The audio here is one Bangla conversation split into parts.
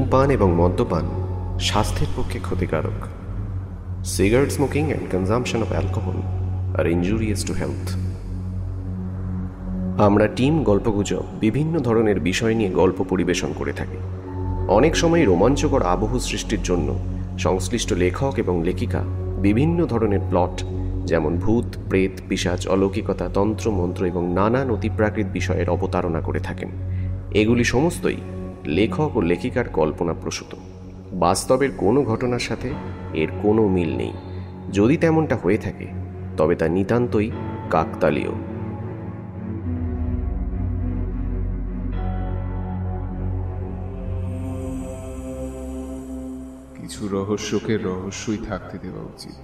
ধূমপান এবং মদ্যপান স্বাস্থ্যের পক্ষে ক্ষতিকারক। Cigarette smoking and consumption of alcohol are injurious to health. আমরা টিম গল্পগুজব বিভিন্ন ধরনের বিষয় নিয়ে গল্প পরিবেশন করে থাকি। অনেক সময় রোমাঞ্চকর আবহ সৃষ্টির জন্য সংশ্লিষ্ট লেখক এবং লেখিকা বিভিন্ন ধরনের প্লট, যেমন ভূত, প্রেত, পিশাচ, অলৌকিকতা, তন্ত্র, মন্ত্র এবং নানান অতিপ্রাকৃত বিষয়ের অবতারণা করে থাকেন। এগুলি সমস্তই লেখক ও লেখিকার কল্পনাপ্রসূত। বাস্তবের কোনো ঘটনার সাথে এর কোনো মিল নেই। যদি তেমনটা হয়ে থাকে তবে তা নিতান্তই কাকতালীয়। কিছু রহস্যকে রহস্যই থাকতে দেওয়া উচিত।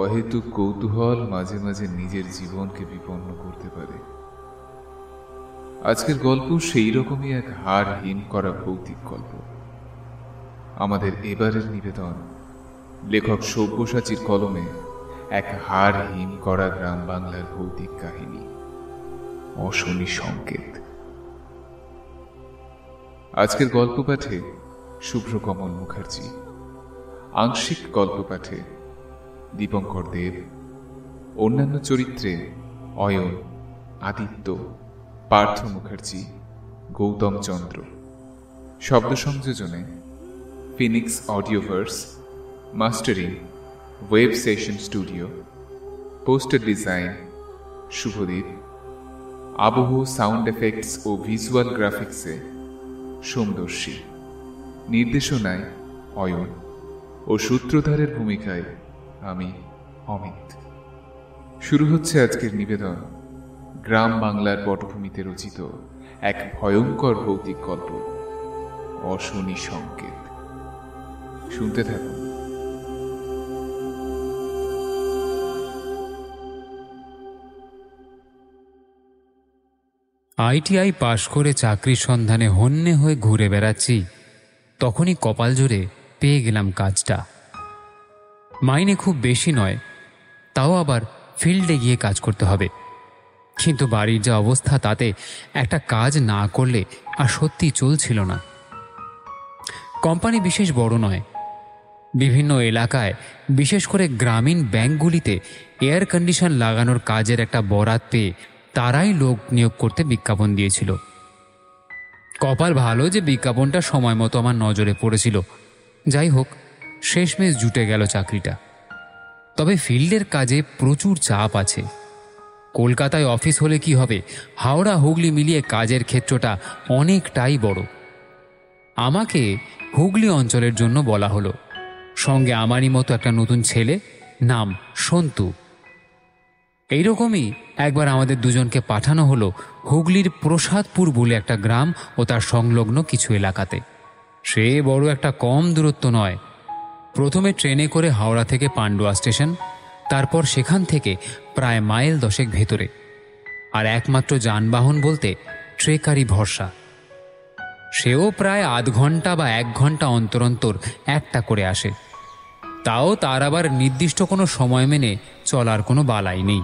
অহেতুক কৌতূহল মাঝে মাঝে নিজের জীবনকে বিপন্ন করতে পারে। আজকের গল্প সেই রকমই এক হাড় হিম করা ভৌতিক গল্প। আমাদের এবারের নিবেদন লেখক সব্যসাচীর কলমে এক হাড় হিম করা গ্রাম বাংলার ভৌতিক কাহিনী, অশনি সংকেত। আজকের গল্প পাঠে শুভ্রকমল মুখার্জি, আংশিক গল্প পাঠে দীপঙ্কর দেব, অন্যান্য চরিত্রে অয়ন, আদিত্য, পার্থ মুখার্জি, গৌতম চন্দ্র। শব্দ সংযোজনে Phoenix Audioverse, mastering web session studio, poster design Shubhadeep, আবহ সাউন্ড এফেক্টস ও ভিজুয়াল গ্রাফিক্সে সোমদর্শী, নির্দেশনায় অয়ন ও সূত্রধারের ভূমিকায় আমি অমিত। শুরু হচ্ছে আজকের নিবেদন গ্রাম বাংলার পটভূমিতে রচিত এক ভয়ঙ্কর ভৌতিক গল্প, অশনি সংকেত। শুনতে থাকুন। আইটিআই পাশ করে চাকরির সন্ধানে হন্যে হয়ে ঘুরে বেড়াচ্ছি, তখনই কপাল জোরে পেয়ে গেলাম কাজটা। মাইনে খুব বেশি নয়, তাও আবার ফিল্ডে গিয়ে কাজ করতে হবে। কিন্তু বাড়ির যা অবস্থা, তাতে একটা কাজ না করলে আর সত্যি চলছিল না। কোম্পানি বিশেষ বড় নয়। বিভিন্ন এলাকায়, বিশেষ করে গ্রামীণ ব্যাংকগুলিতে এয়ার কন্ডিশন লাগানোর কাজের একটা বরাত পেয়ে তারাই লোক নিয়োগ করতে বিজ্ঞাপন দিয়েছিল। কপাল ভালো যে বিজ্ঞাপনটা সময় মতো আমার নজরে পড়েছিল। যাই হোক, শেষমেশ জুটে গেল চাকরিটা। তবে ফিল্ডের কাজে প্রচুর চাপ আছে। কলকাতায় অফিস হলে কি হবে, হাওড়া হুগলি মিলিয়ে কাজের ক্ষেত্রটা অনেকটাই বড়। আমাকে হুগলি অঞ্চলের জন্য বলা হলো। সঙ্গে আমারই মতো একটা নতুন ছেলে, নাম সন্তু। এইরকমই একবার আমাদের দুজনকে পাঠানো হলো হুগলির প্রসাদপুর বলে একটা গ্রাম ও তার সংলগ্ন কিছু এলাকাতে। সে বড় একটা কম দূরত্ব নয়। প্রথমে ট্রেনে করে হাওড়া থেকে পান্ডুয়া স্টেশন, তারপর সেখান থেকে প্রায় মাইল 10 ভেতরে। আর একমাত্র যানবাহন বলতে ট্রেকারই ভরসা। সেও প্রায় আধ ঘন্টা বা 1 ঘন্টা অন্তর অন্তর একটা করে আসে। তাও তার আবার নির্দিষ্ট কোনো সময় মেনে চলার কোনো বালাই নেই।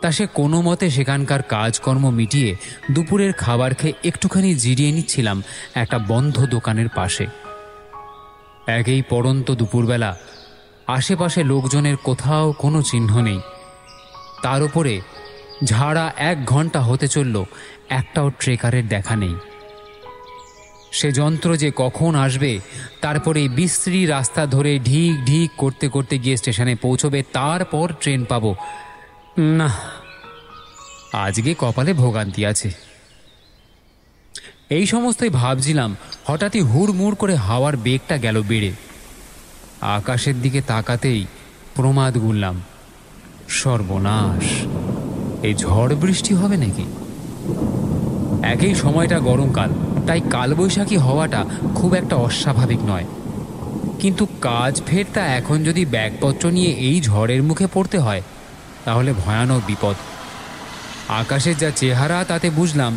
তা সে কোনো মতে সেখানকার কাজকর্ম মিটিয়ে দুপুরের খাবার খেয়ে একটুখানি জিরিয়ে নিচ্ছিলাম একটা বন্ধ দোকানের পাশে। একেই পড়ন্ত দুপুরবেলা, আশেপাশে লোকজনের কোথাও কোনো চিহ্ন নেই। তার উপরে ঝাড়া 1 ঘন্টা হতে চলল, একটাও ট্রেকারের দেখা নেই। সে যন্ত্র যে কখন আসবে, তারপরে বিশ্রী রাস্তা ধরে ঢিক ঢিক করতে করতে গিয়ে স্টেশনে পৌঁছবে, তারপর ট্রেন পাবো না। আজকে কপালে ভোগান্তি আছে। এই সমস্তই ভাবছিলাম, হঠাৎই হুড়মুড় করে হাওয়ার বেগটা গেল বেড়ে। আকাশের দিকে তাকাতেই প্রমাদ গুনলাম, সর্বনাশ, এই ঝড় বৃষ্টি হবে নাকি? একই সময়টা গরমকাল, তাই কালবৈশাখী হওয়াটা খুব একটা অস্বাভাবিক নয়। কিন্তু কাজ ফেরতা এখন যদি ব্যাগপত্র নিয়ে এই ঝড়ের মুখে পড়তে হয়, তাহলে ভয়ানক বিপদ। আকাশের যা চেহারা, তাতে বুঝলাম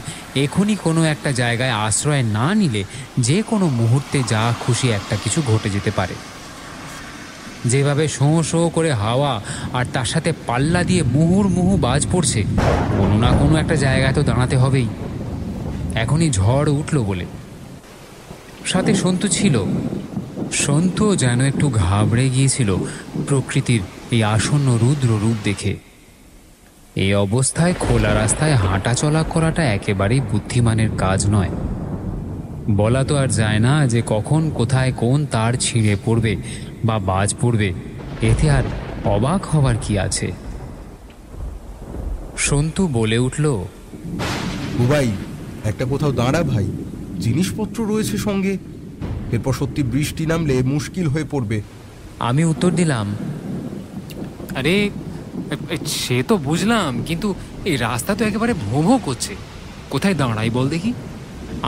এখনই কোনো একটা জায়গায় আশ্রয় না নিলে যে কোনো মুহূর্তে যা খুশি একটা কিছু ঘটে যেতে পারে। যেভাবে শোঁ শোঁ করে হাওয়া আর তার সাথে পাল্লা দিয়ে মুহুর্মুহু বাজ পড়ছে, কোনো না কোনো একটা জায়গায় তো দাঁড়াতে হবেই। এখনই ঝড় উঠল বলে। সাথে সন্তু ছিল। সন্তু যেন একটু ঘাবড়ে গিয়েছিল প্রকৃতির এই আসন্ন রুদ্র রূপ দেখে। এই অবস্থায় খোলা রাস্তায় হাঁটা চলা করাটা একেবারেই বুদ্ধিমানের কাজ নয়। বলা তো আর যায় না যে কখন কোথায় কোন তার ছিঁড়ে পড়বে বা বাজ পড়বে, এতে আর অবাক হবার কি আছে। সন্তু বলে উঠল, বুবাই, একটা কোথাও দাঁড়া ভাই, জিনিসপত্র রয়েছে সঙ্গে, এরপর সত্যি বৃষ্টি নামলে মুশকিল হয়ে পড়বে। আমি উত্তর দিলাম, আরে সে তো বুঝলাম, কিন্তু এই রাস্তা তো একেবারে ভোঁ ভোঁ করছে, কোথায় দাঁড়াই বল দেখি।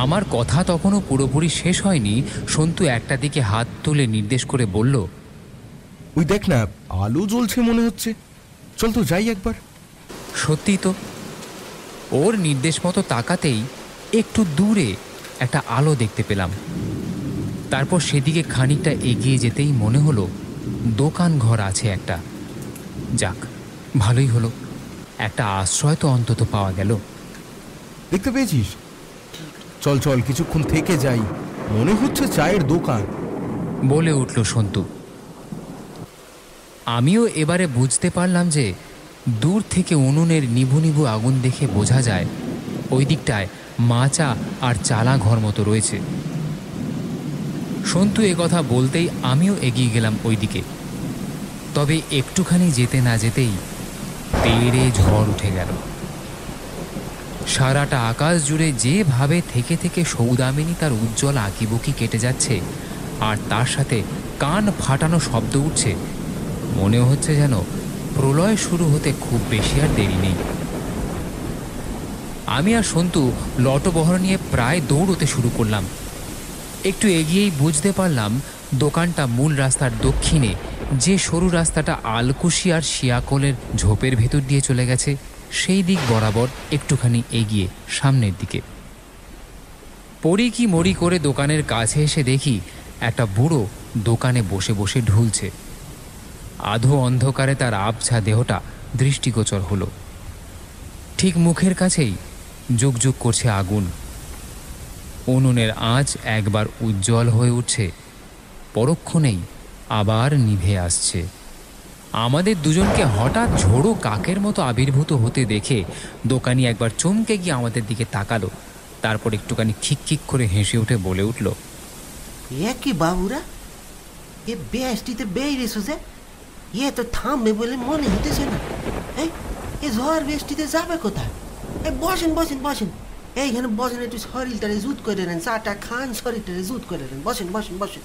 আমার কথা তখনও পুরোপুরি শেষ হয়নি, সন্তু একটা দিকে হাত তুলে নির্দেশ করে বলল, ওই দেখ না, আলো জ্বলছে মনে হচ্ছে, চল তো যাই একবার। সত্যি তো, ওর নির্দেশ মতো তাকাতেই একটু দূরে একটা আলো দেখতে পেলাম। তারপর সেদিকে খানিকটা এগিয়ে যেতেই মনে হলো দোকান ঘর আছে একটা। যাক, ভালোই হলো, একটা আশ্রয় তো অন্তত পাওয়া গেল। দেখতে পেয়েছিস? চল চল কিছুক্ষণ থেকে যাই, মনে হচ্ছে চায়ের দোকান, বলে উঠল সন্তু। আমিও এবারে বুঝতে পারলাম যে দূর থেকে উনুনের নিভু নিভু আগুন দেখে বোঝা যায় ওই দিকটায় মাচা আর চালা ঘর মতো রয়েছে। সন্তু এ কথা বলতেই আমিও এগিয়ে গেলাম ওই দিকে। তবে একটুখানি যেতে না যেতেই তেড়ে ঝড় উঠে গেল। সারাটা আকাশ জুড়ে যেভাবে থেকে থেকে সৌদামিনী তার উজ্জ্বল আঁকিবুকি কেটে যাচ্ছে, আর তার সাথে কান ফাটানো শব্দ উঠছে, মনে হচ্ছে যেন প্রলয় শুরু হতে খুব বেশি আর দেরি নেই। আমি আর সন্তু লটবহর নিয়ে প্রায় দৌড়তে শুরু করলাম। একটু এগিয়েই বুঝতে পারলাম দোকানটা মূল রাস্তার দক্ষিণে যে সরু রাস্তাটা আলকুশি আর শিয়াকলের ঝোপের ভেতর দিয়ে চলে গেছে, সেই দিক বরাবর একটুখানি এগিয়ে সামনের দিকে। পড়ি কি মরি করে দোকানের কাছে এসে দেখি একটা বুড়ো দোকানে বসে বসে ঢুলছে। আধো অন্ধকারে তার আবছা দেহটা দৃষ্টিগোচর হলো। ঠিক মুখের কাছেই জুকজুক করছে আগুন। উনুনের আঁচ একবার উজ্জ্বল হয়ে উঠছে, পরক্ষণেই আবার নিভে আসছে। আমাদের দুজনকে হঠাৎ ঝোড়ো কাকের মতো আবির্ভূত হতে দেখে দোকানি একবার চমকে গিয়ে আমাদের দিকে তাকালো, তারপর একটুখানি খিকখিক করে হেসে উঠে বলে উঠল, কি বাবুরা, এ বৃষ্টিতে বেরিয়েছো যে, এ তো থামবে বলে মনে হতেছে না। এই ঝড় বৃষ্টিতে যাবে কোথায়? বসেন বসেন বসেন, এইখানে বসেন, একটু শরীরটারে জুত করে নেন, চাটা খান, শরীরটারে জুত করে নেন, বসেন বসেন বসেন।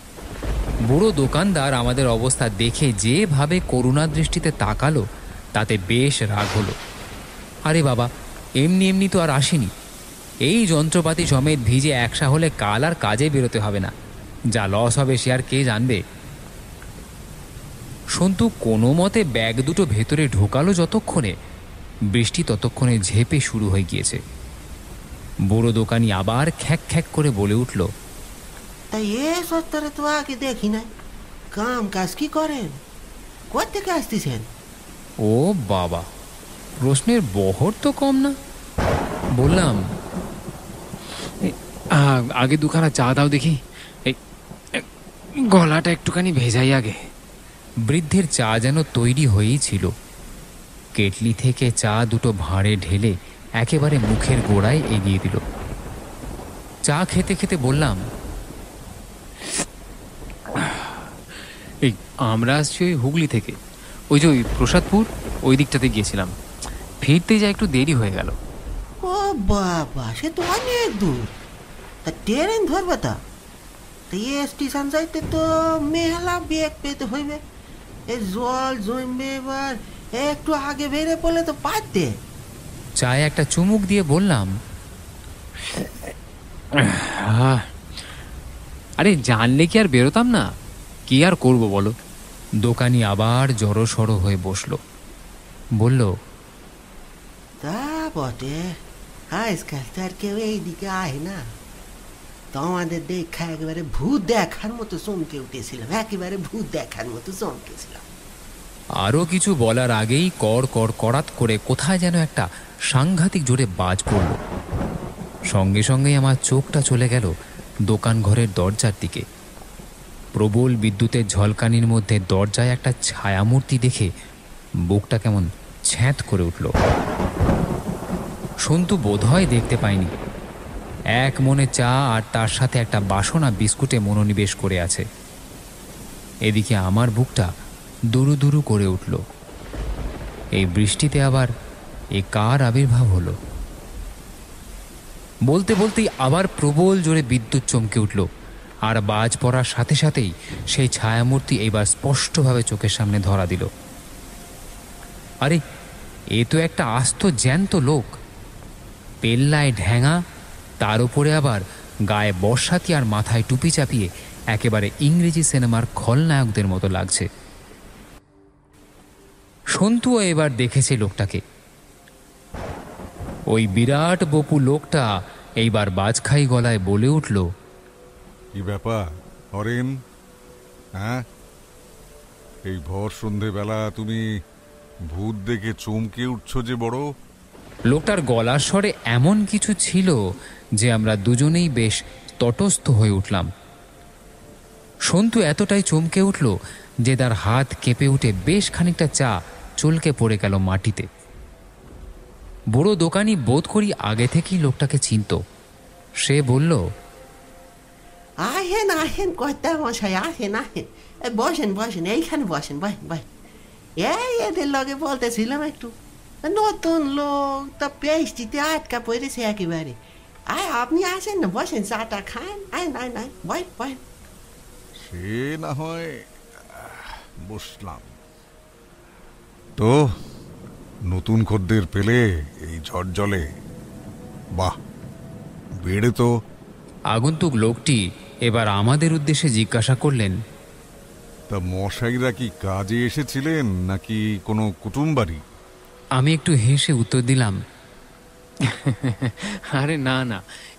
বুড়ো দোকানদার আমাদের অবস্থা দেখে যেভাবে করুণা দৃষ্টিতে তাকালো, তাতে বেশ রাগ হলো। আরে বাবা, এমনি এমনি তো আর আসেনি, এই যন্ত্রপাতি সমেত ভিজে একসা হলে কাল আর কাজে বেরোতে হবে না, যা লস হবে সে আর কে জানবে। সন্তু কোনো মতে ব্যাগ দুটো ভেতরে ঢোকালো যতক্ষণে, বৃষ্টি ততক্ষণে ঝেপে শুরু হয়ে গিয়েছে। বুড়ো দোকানি আবার খ্যাক খ্যাক করে বলে উঠল, তাই এ সত্তরে তো আগে দেখি না, কাম কাজ কি করেন, কোথেকে আসতেছেন? ও বাবা, প্রশ্নের বহর তো কম না। বললাম, আগে দুখানা চা দাও দেখি, এই গলাটা একটুখানি ভেজাই আগে। বৃদ্ধের চা যেন তৈরি হয়েই ছিল। কেটলি থেকে চা দুটো ভাঁড়ে ঢেলে একেবারে মুখের গোড়ায় এগিয়ে দিল। চা খেতে খেতে বললাম, এই আমরা আসছি ওই হুগলি থেকে, ওই যে ওই প্রসাদপুর ওই দিকটাতে গিয়েছিলাম, ফিরতে যা একটু দেরি হয়ে গেল। ও বাবা, সে তো অনেক দূর, তা ট্রেন ধরবে তা স্টেশন যাইতে তো মেলা বেগ পেতে হইবে, এই জল জমবে, এবার একটু আগে বেড়ে পড়লে তো পারতে। চায়ে একটা চুমুক দিয়ে বললাম, আরে জানলে কি আর বেরোতাম না, কি আর করব বলো। দোকানি আবার জড়ো সড়ো হয়ে বসলো, বলল, তা বটে, আজকাল তো আর কেউ এইদিকে আয় না, তোমাদের দেখা একেবারে ভূত দেখার মতো চমকে উঠেছিলাম, একেবারে ভূত দেখার মতো চমকেছিলাম। আরও কিছু বলার আগেই কড় কড় কড়াত করে কোথায় যেন একটা সাংঘাতিক জোরে বাজ পড়ল। সঙ্গে সঙ্গেই আমার চোখটা চলে গেল দোকান ঘরের দরজার দিকে। প্রবল বিদ্যুতের ঝলকানির মধ্যে দরজায় একটা ছায়ামূর্তি দেখে বুকটা কেমন ছ্যাঁত করে উঠল। সন্তু বোধহয় দেখতে পায়নি, এক মনে চা আর তার সাথে একটা বাসনা বিস্কুটে মনোনিবেশ করে আছে। এদিকে আমার বুকটা দুরু দুরু করে উঠল। এই বৃষ্টিতে আবার এ কার আবির্ভাব হলো? বলতে বলতেই আবার প্রবল জোরে বিদ্যুৎ চমকে উঠল, আর বাজ পড়ার সাথে সাথেই সেই ছায়ামূর্তি এবার স্পষ্টভাবে চোখের সামনে ধরা দিল। আরে, এ তো একটা আস্ত জ্যান্ত লোক, পেল্লায় ঢ্যাঙা, তার উপরে আবার গায়ে বর্ষাতি আর মাথায় টুপি চাপিয়ে একেবারে ইংরেজি সিনেমার খলনায়কদের মতো লাগছে। সন্তুও এবার দেখেছে লোকটাকে। ওই বিরাট বপু লোকটা এইবার বাজখাই গলায় বলে উঠল, কি ব্যাপার হরেন? হ্যাঁ, এই ভর সন্ধেবেলা তুমি ভূত দেখে চমকে উঠছো যে বড়? লোকটার গলার স্বরে এমন কিছু ছিল যে আমরা দুজনেই বেশ তটস্থ হয়ে উঠলাম। সন্তু এতটাই চমকে উঠল যে তার হাত কেঁপে উঠে বেশ খানিকটা চা চলকে পড়ে গেল মাটিতে। বড় দোকানি বোধ করি আগে থেকেই লোকটাকে চিনত। সে বলল, আহেন আহেন কর্তা মশাই, আহেন আহেন, বসেন বসেন, এইখানে বসেন, বসেন বসেন। এদের লগে বলতেছিলাম একটু, নতুন লোক তা পেস্টিতে আটকা পড়েছে একেবারে। আপনি আসেন না, বসেন, চাটা খান, আয় নাই নাই, বয় বয়। সে না হয় বসলাম। তো নতুন খদ্দের পেলে এই ঝড় জলে? বাহ, বেড়ে তো। আগন্তুক লোকটি এবার আমাদের উদ্দেশ্যে জিজ্ঞাসা করলেন, তা মশাইরা কি কাজে এসেছিলেন নাকি কোনো কুটুম বাড়ি? আমি একটু হেসে উত্তর দিলাম, আরে না না,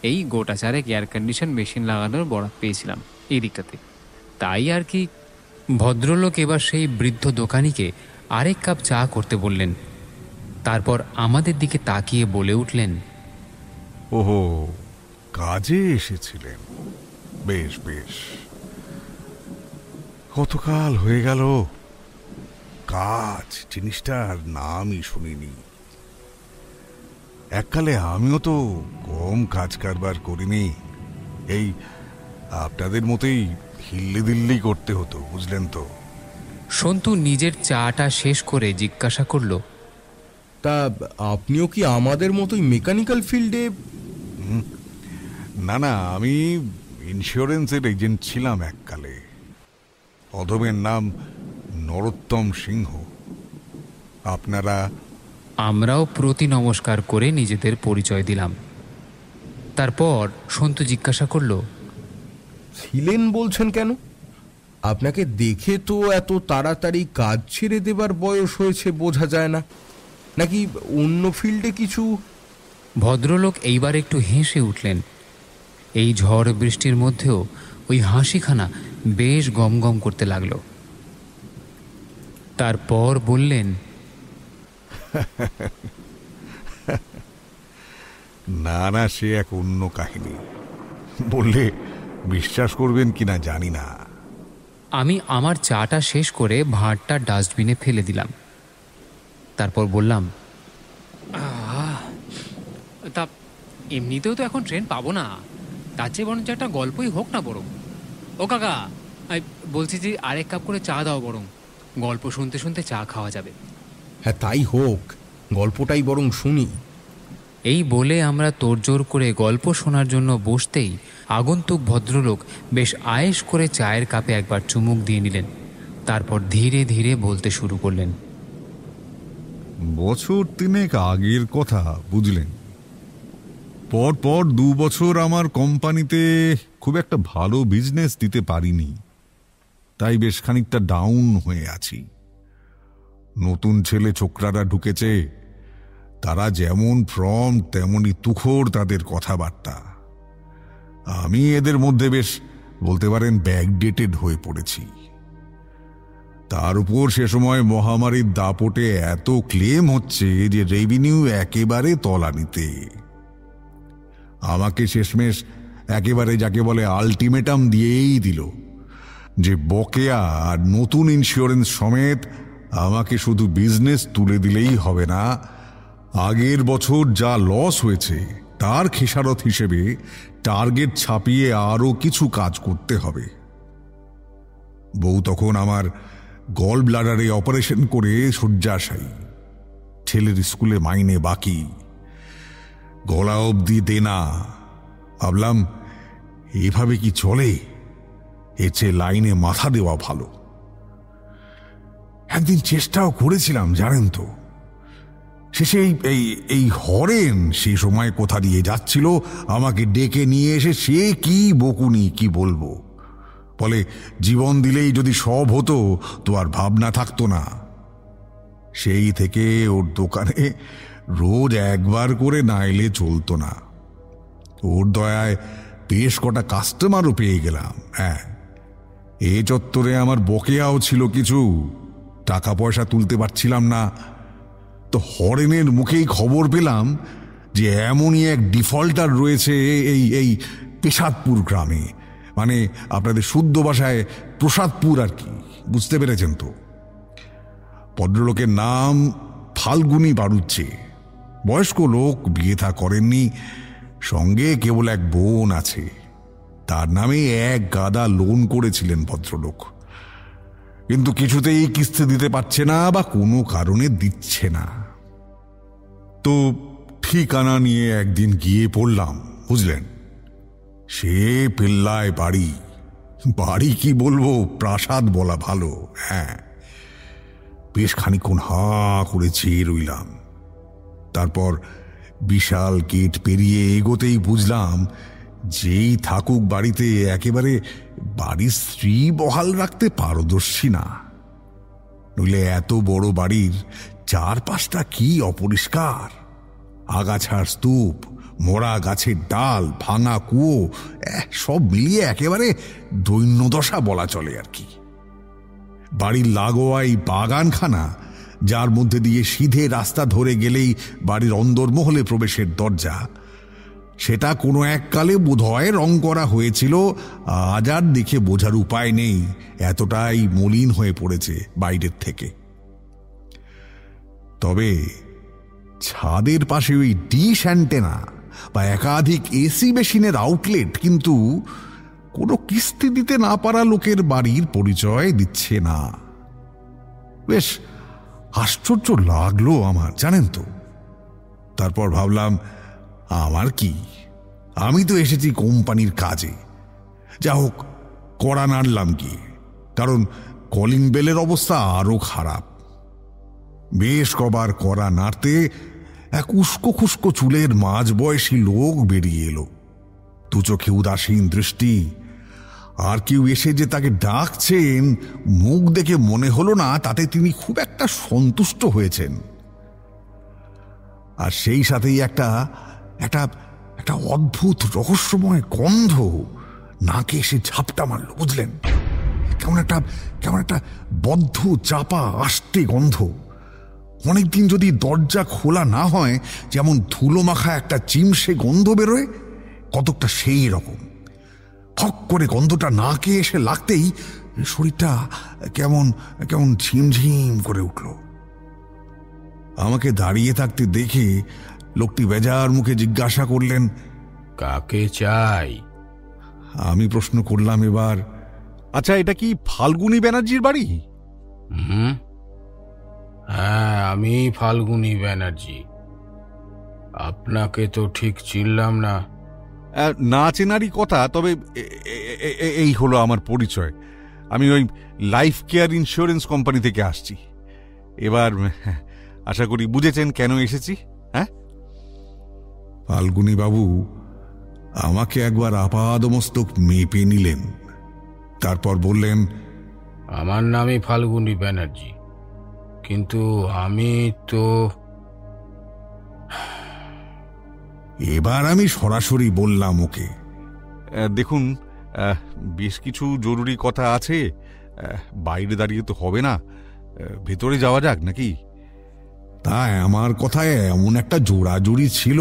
এই গোটা চারেক এয়ার কন্ডিশন মেশিন লাগানোর বরাত পেয়েছিলাম এই দিকটাতে, তাই আর কি। ভদ্রলোক এবার সেই বৃদ্ধ দোকানিকে আরেক কাপ চা করতে বললেন। তারপর আমাদের দিকে তাকিয়ে বলে উঠলেন, ওহো, কাজে এসেছিলেন, বেশ বেশ। কতকাল হয়ে গেল কাজ জিনিসটার নামই শুনিনি। এককালে আমিও তো কম কাজ কারবার করিনি। এই আপনাদের মতোই হিল্লি দিল্লি করতে হতো, বুঝলেন তো। সন্তু নিজের চাটা শেষ করে জিজ্ঞাসা করল, তা আপনিও কি আমাদের মতোই মেকানিক্যাল ফিল্ডে? না না, আমি ইন্স্যুরেন্সের এজেন্ট ছিলাম এককালে। অধমের নাম নরোত্তম সিংহ। আপনারা? আমরাও প্রতি নমস্কার করে নিজেদের পরিচয় দিলাম। তারপর সন্তু জিজ্ঞাসা করল, ছিলেন বলছেন কেন? আপনাকে দেখে তো এত তাড়াতাড়ি কাজ ছেড়ে দেবার বয়স হয়েছে বোঝা যায় না, নাকি অন্য ফিল্ডে কিছু? ভদ্রলোক এইবার একটু হেসে উঠলেন। এই ঝড় বৃষ্টির মধ্যেও ওই হাসিখানা বেশ গমগম করতে লাগলো। তারপর বললেন, না না, সে এক অন্য কাহিনী। বললে বিশ্বাস করবেন কিনা জানি না। আমি আমার চাটা শেষ করে ভাঁড়টা ডাস্টবিনে ফেলে দিলাম। তারপর বললাম, তা এমনিতেও তো এখন ট্রেন পাবো না, তার চেয়ে বরং একটা গল্পই হোক না বরং। ও কাকা, বলছি যে আরেক কাপ করে চা দাও, বরং গল্প শুনতে শুনতে চা খাওয়া যাবে। হ্যাঁ, তাই হোক, গল্পটাই বরং শুনি। এই বলে আমরা তোড়জোড় করে গল্প শোনার জন্য বসতেই আগন্তুক ভদ্রলোক বেশ আয়েশ করে চায়ের কাপে একবার চুমুক দিয়ে নিলেন। তারপর ধীরে ধীরে বলতে শুরু করলেন, বছর তিনেক আগের কথা, বুঝলেন। পর 2 বছর আমার কোম্পানিতে খুব একটা ভালো বিজনেস দিতে পারিনি, তাই বেশ খানিকটা ডাউন হয়ে আছি। নতুন ছেলে ছোকরারা ঢুকেছে, তারা যেমন ফ্রম তেমনি তুখোড় তাদের কথাবার্তা। আমি এদের মধ্যে বেশ বলতে পারেন ব্যাকডেটেড হয়ে পড়েছি। তার উপর সে সময় মহামারীর দাপটে এত ক্লেম হচ্ছে যে রেভিনিউ একেবারে তলানিতে। আমাকে শেষমেশ একেবারে যাকে বলে আলটিমেটাম দিয়েই দিল যে বকেয়া আর নতুন ইন্স্যুরেন্স সমেত আমাকে শুধু বিজনেস তুলে দিলেই হবে না, আগের বছর যা লস হয়েছে তার খেসারত হিসেবে টার্গেট ছাপিয়ে আরও কিছু কাজ করতে হবে। বউ তখন আমার গল ব্লাডারে অপারেশন করে শয্যাশায়ী, ছেলের স্কুলে মাইনে বাকি, গলা অবধি দেনা। ভাবলাম এভাবে কি চলে, এর চেয়ে লাইনে মাথা দেওয়া ভালো। একদিন চেষ্টাও করেছিলাম জানেন তো, শেষে এই হরেন সে সময় কোথা দিয়ে যাচ্ছিল আমাকে ডেকে নিয়ে এসে সে কি বকুনি কি বলবো, বলে জীবন দিলেই যদি সব হতো তো আর ভাবনা থাকতো না। সেই থেকে ওর দোকানে রোজ একবার করে না এলে চলতো না। ওর দয়ায় বেশ কটা কাস্টমারও পেয়ে গেলাম। হ্যাঁ, এ চত্বরে আমার বকেয়াও ছিল কিছু, টাকা পয়সা তুলতে পারছিলাম না। তো হরেনের মুখেই খবর পেলাম যে এমনই এক ডিফল্টার রয়েছে এই পেশাদপুর গ্রামে, মানে আপনাদের শুদ্ধ ভাষায় প্রসাদপুর আর কি, বুঝতে পেরেছেন তো। ভদ্রলোকের নাম ফাল্গুনী বাড়ুচ্ছে, বয়স্ক লোক, বিয়ে থা করেননি, সঙ্গে কেবল এক বোন আছে। তার নামে এক গাদা লোন করেছিলেন ভদ্রলোক, কিন্তু কিছুতেই কিস্তি দিতে পারছে না বা কোনো কারণে দিচ্ছে না। তো ঠিকানা নিয়ে একদিন গিয়ে পড়লাম, বুঝলেন। সে পেল্লায় বাড়ি, বাড়ি কি বলবো, প্রাসাদ বলা ভালো। হ্যাঁ, বেশ খানিকক্ষণ হা করে চেয়ে রইলাম। তারপর বিশাল গেট পেরিয়ে এগোতেই বুঝলাম যেই থাকুক বাড়িতে একেবারে বাড়ির স্ত্রী বহাল রাখতে পারদর্শী না। নইলে এত বড় বাড়ির চারপাশটা কি অপরিষ্কার, আগাছার স্তূপ, মরা গাছের ডাল, ভাঙা কুয়ো, সব মিলিয়ে একেবারে দৈন্যদশা বলা চলে আর কি। বাড়ির লাগোয়াই বাগানখানা, যার মধ্যে দিয়ে সিধে রাস্তা ধরে গেলেই বাড়ির অন্দরমহলে প্রবেশের দরজা, সেটা কোনো এককালে বোধহয় রং করা হয়েছিল, আজ আর দেখে বোঝার উপায় নেই, এতটাই মলিন হয়ে পড়েছে বাইরের থেকে। তবে ছাদের পাশে ওই ডিশ অ্যান্টেনা বা একাধিক এসি মেশিনের আউটলেট কিন্তু কোনো কিস্তি দিতে না পারা লোকের বাড়ির পরিচয় দিচ্ছে না। বেশ আশ্চর্য লাগলো আমার, জানেন তো। তারপর ভাবলাম, আমার কি, আমি তো এসেছি কোম্পানির কাজে, যা হোক কড়া নাড়লাম কি, কারণ কলিং বেলের অবস্থা আরো খারাপ। বেশ কবার কড়া নাড়তে এক উস্কো খুস্কো চুলের মাঝবয়সী লোক বেরিয়ে এলো, দু চোখে উদাসীন দৃষ্টি। আর কেউ এসে যে তাকে ডাকছেন মুখ দেখে মনে হলো না তাতে তিনি খুব একটা সন্তুষ্ট হয়েছেন। আর সেই সাথেই একটা একটা একটা অদ্ভুত রহস্যময় গন্ধ নাকে এসে ঝাপটা মারল, বুঝলেন। কেমন একটা বদ্ধ চাপা আষ্টে গন্ধ। অনেকদিন যদি দরজা খোলা না হয় যেমন ধুলো মাখা একটা চিমসে গন্ধ বেরোয়, কতকটা সেই রকম। ফক করে গন্ধটা নাকে এসে লাগতেই শরীরটা কেমন কেমন ঝিমঝিম করে উঠল। আমাকে দাঁড়িয়ে থাকতে দেখে লোকটি বেজার মুখে জিজ্ঞাসা করলেন, কাকে চাই? আমি প্রশ্ন করলাম এবার, আচ্ছা এটা কি ফাল্গুনী ব্যানার্জির বাড়ি? হ্যাঁ, আমি ফাল্গুনী ব্যানার্জি। আপনাকে তো ঠিক চিনলাম না। না চেনারই কথা, তবে এই হলো আমার পরিচয়। আমি ওই লাইফ কেয়ার ইন্স্যুরেন্স কোম্পানি থেকে আসছি। এবার আশা করি বুঝেছেন কেন এসেছি। হ্যাঁ, ফাল্গুনী বাবু আমাকে একবার আপাদমস্তক মেপে নিলেন, তারপর বললেন, আমার নামই ফাল্গুনী ব্যানার্জি, কিন্তু আমি তো। এবার আমি সরাসরি বললাম ওকে, দেখুন বেশ কিছু জরুরি কথা আছে, বাইরে দাঁড়িয়ে তো হবে না, ভেতরে যাওয়া যাক নাকি? তা আমার কথায় এমন একটা জোড়াজুড়ি ছিল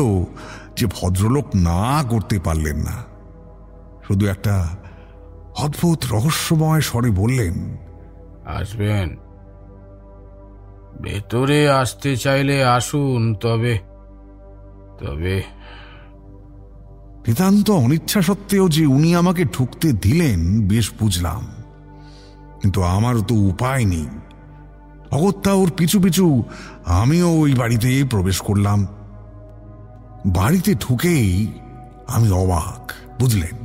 যে ভদ্রলোক না করতে পারলেন না। শুধু একটা অদ্ভুত রহস্যময় স্বরে বললেন, আসবেন? ভেতরে আসতে চাইলে আসুন, তবে তবে নিতান্ত অনিচ্ছা সত্ত্বেও যে উনি আমাকে ঢুকতে দিলেন বেশ বুঝলাম, কিন্তু আমারও তো উপায় নেই। অগত্যা ওর পিছু পিছু আমিও ওই বাড়িতে প্রবেশ করলাম। বাড়িতে ঢুকেই আমি অবাক, বুঝলেন।